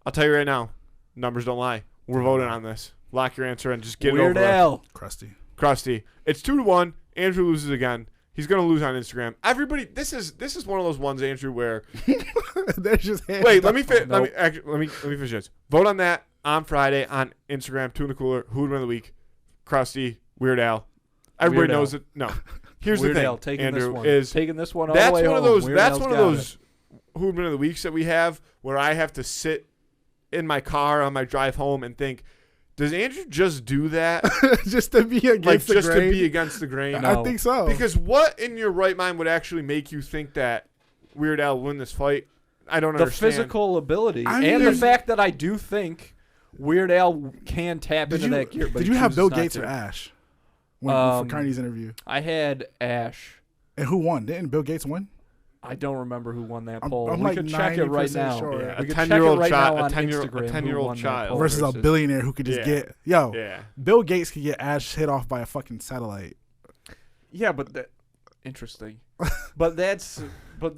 I'll tell you right now. Numbers don't lie. We're voting on this. Lock your answer and just get Weird it over. Al. Krusty. Krusty. It's 2-1. Andrew loses again. He's gonna lose on Instagram. Everybody, this is one of those ones, Andrew, where There's just hands wait, up. let me finish this. Vote on that on Friday on Instagram. Two in the cooler. Who would win the week? Krusty, Weird Al. Everybody Weird Al. knows it. No. Here's Weird the thing, Al taking Andrew, this one. is Taking this one all the that's way one of home. those. Weird That's Al's one of got those who would win of the weeks that we have where I have to sit in my car on my drive home and think, does Andrew just do that? Just to be against Like, the just grain? to be against the grain? No. I think so. Because what in your right mind would actually make you think that Weird Al would win this fight? I don't The understand. physical ability I mean, and the there's- fact that I do think Weird Al can tap into that gear. But did he you have chooses Bill not Gates to. or Ash for Carney's interview? I had Ash. And who won? Didn't Bill Gates win? I don't remember who won that I'm- poll. I'm We like could check it right 90% now. sure. Yeah, We a could check it 10-year-old right child, now on a 10-year-old Instagram. who 10-year-old won that child poll Versus a billionaire who could just Yeah. get Yeah. Bill Gates could get Ash hit off by a fucking satellite. Yeah, but that interesting. but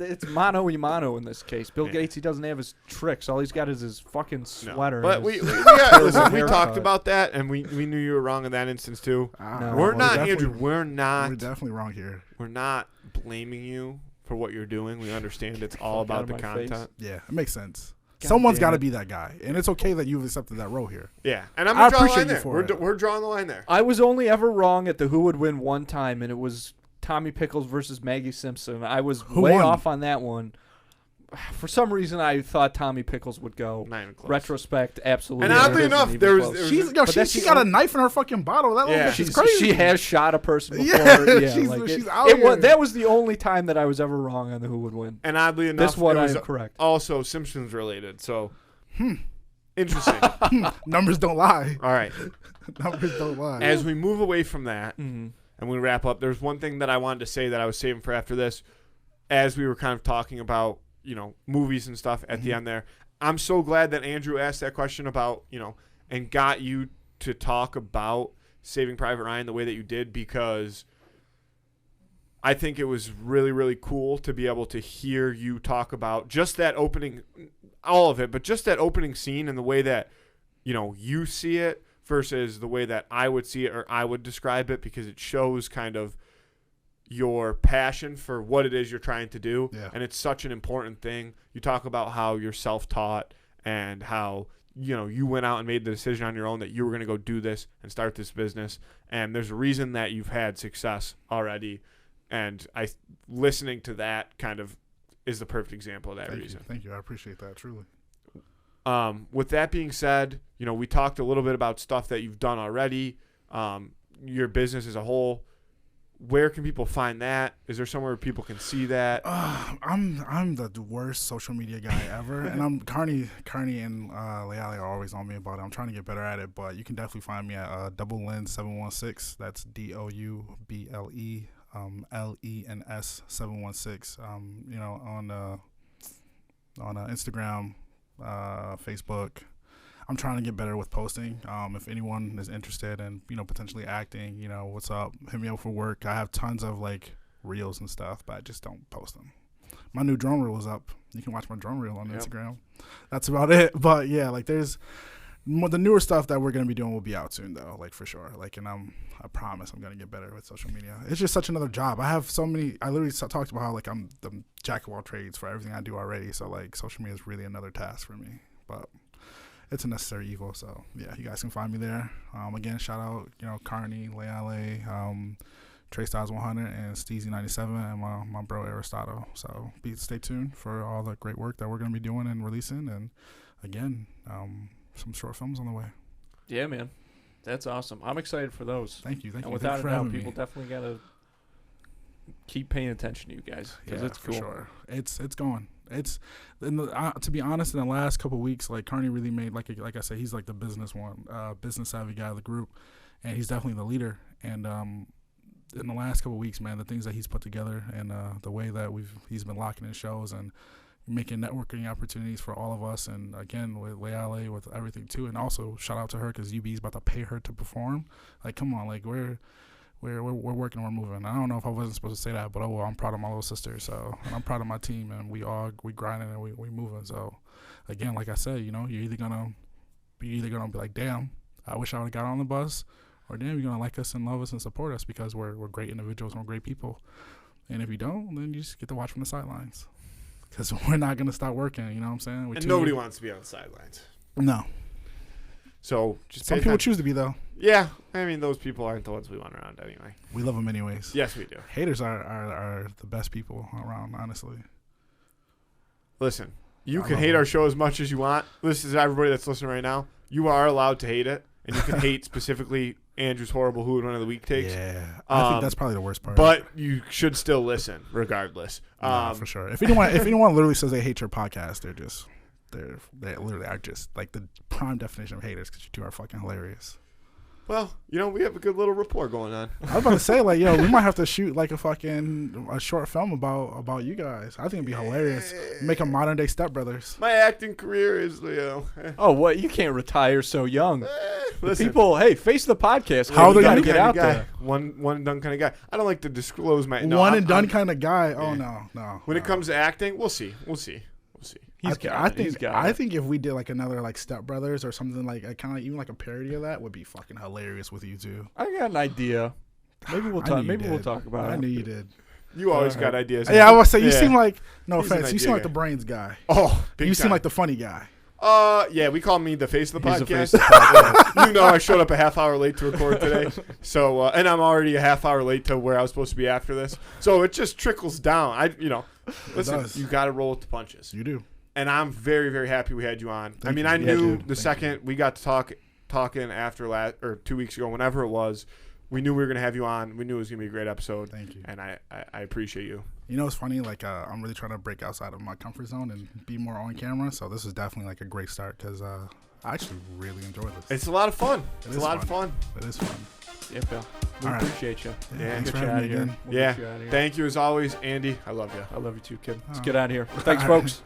it's mano y mano in this case. Bill Yeah. Gates, he doesn't have his tricks. All he's got is his fucking No. sweater. But and we, his- we, yeah, listen, we haircut. talked about that, and we knew you were wrong in that instance too. No. We're well, not, definitely- Andrew. We're We're definitely wrong here. not blaming you for what you're doing. We understand it's all Fuck out about the of my face. content. Yeah, it makes sense. God Someone's damn got to it. be that guy, and it's okay that you've accepted that role here. Yeah, and I'm I gonna draw the appreciate line you there. for it. We're drawing the line there. I was only ever wrong at the who would win one time, and it was Tommy Pickles versus Maggie Simpson. I was Who way won? off on that one. For some reason, I thought Tommy Pickles would go. Not even close. Retrospect, absolutely. And oddly it enough, isn't there even was- close. She's But that's she the got a only- knife in her fucking bottle. That little Yeah. bitch is She's, crazy. she has shot a person before. Yeah, Yeah, she's- like she's it, out it here. was, that was the only time that I was ever wrong on the who would win. And oddly enough, This one it I was am correct. also Simpsons related. So, interesting. Numbers don't lie. All right. Numbers don't lie. As we move away from that Mm-hmm. and we wrap up, there's one thing that I wanted to say that I was saving for after this. As we were kind of talking about, movies and stuff at the end there, I'm so glad that Andrew asked that question about, and got you to talk about Saving Private Ryan the way that you did, because I think it was really, really cool to be able to hear you talk about just that opening, all of it, but just that opening scene and the way that, you see it versus the way that I would see it or I would describe it, because it shows kind of your passion for what it is you're trying to do. Yeah. And it's such an important thing. You talk about how you're self-taught and how, you went out and made the decision on your own that you were going to go do this and start this business. And there's a reason that you've had success already. And listening to that kind of is the perfect example of that reason. Thank you. I appreciate that, truly. With that being said, we talked a little bit about stuff that you've done already, your business as a whole. Where can people find that? Is there somewhere people can see that? I'm the worst social media guy ever, and I'm Carney and Leale are always on me about it. I'm trying to get better at it, but you can definitely find me at Double Lens 716. That's DOUBLE LENS 716. On Instagram, Facebook. I'm trying to get better with posting. If anyone is interested in, potentially acting, what's up? Hit me up for work. I have tons of reels and stuff, but I just don't post them. My new drone reel is up. You can watch my drone reel on Instagram. That's about it. But yeah, there's the newer stuff that we're gonna be doing will be out soon though, for sure. And I promise I'm gonna get better with social media. It's just such another job. I have so many. I literally talked about how I'm the jack of all trades for everything I do already. So social media is really another task for me, but it's a necessary evil. So yeah, you guys can find me there. Again, shout out, Carney, Leale, Trey Styles 100, and Steezy 97, and my bro Aristotle. So stay tuned for all the great work that we're gonna be doing and releasing. And again, some short films on the way. Yeah, man. That's awesome. I'm excited for those. Thank you. And Thank without you a for doubt, having people me. definitely got to keep paying attention to you guys, because Yeah, it's for cool. sure. It's going. It's to be honest, in the last couple of weeks, Carney really made like I said, he's the business savvy guy of the group, and he's definitely the leader. And in the last couple of weeks, man, the things that he's put together and the way that he's been locking in shows and making networking opportunities for all of us, and again with Leale, with everything too, and also shout out to her because UB's about to pay her to perform. Come on, we're working, we're moving. I don't know if I wasn't supposed to say that, but oh well, I'm proud of my little sister. So and I'm proud of my team, and we grinding and we moving. So again, like I said, you're either gonna be like, damn, I wish I would have got on the bus, or damn, you're gonna like us and love us and support us because we're great individuals and we're great people. And if you don't, then you just get to watch from the sidelines. Because we're not going to stop working, you know what I'm saying? And nobody wants to be on the sidelines. No. So just Some people choose to be, though. Yeah. I mean, those people aren't the ones we want around anyway. We love them anyways. Yes, we do. Haters are the best people around, honestly. Listen, You I can love hate it. our show as much as you want. This is everybody that's listening right now. You are allowed to hate it, and you can hate specifically Andrew's horrible Who Would Win of the Week takes. Yeah, I think that's probably the worst part. But you should still listen, regardless. For sure. If anyone literally says they hate your podcast, they literally are just like the prime definition of haters because you two are fucking hilarious. Well, we have a good little rapport going on. I was about to say, like, we might have to shoot like a short film about you guys. I think it'd be hilarious. Make a modern day Step Brothers. My acting career is, Oh, what? You can't retire so young. listen. People, hey, face the podcast. How old are gotta you? get out guy. there. One and done kind of guy. I don't like to disclose my One and done kind of guy. Oh no. When it comes to acting, we'll see. I think if we did like another like Step Brothers or something like kind of even like a parody of that would be fucking hilarious with you two. I got an idea. Maybe we'll talk. Maybe we'll talk about it. I knew you did. You always got ideas. Yeah, I was say you Yeah. seem like no He's an offense. You idea seem like guy. the brains guy. Oh, big You time. seem like the funny guy. Yeah, we call me the face of the He's the podcast. face of the podcast. I showed up a half hour late to record today. So, and I'm already a half hour late to where I was supposed to be after this. So it just trickles down. Listen, does. you got to roll with the punches. You do. And I'm very, very happy we had you on. Thank you. I Yeah, knew dude. the second we got to talking after 2 weeks ago, whenever it was, we knew we were going to have you on. We knew it was going to be a great episode. Thank you. And I appreciate you. You know, it's funny. Like, I'm really trying to break outside of my comfort zone and be more on camera. So this is definitely like a great start because I actually really enjoy this. It's a lot of fun. It It's is a lot of fun. fun. It is fun. Yeah, Bill. We All right. appreciate you. Yeah. Thanks Get for you having out me of here. again. We'll Yeah. get you out of here. Thank you as always, Andy. I love you. I love you too, kid. Let's Oh. get out of here. Thanks, All right. folks.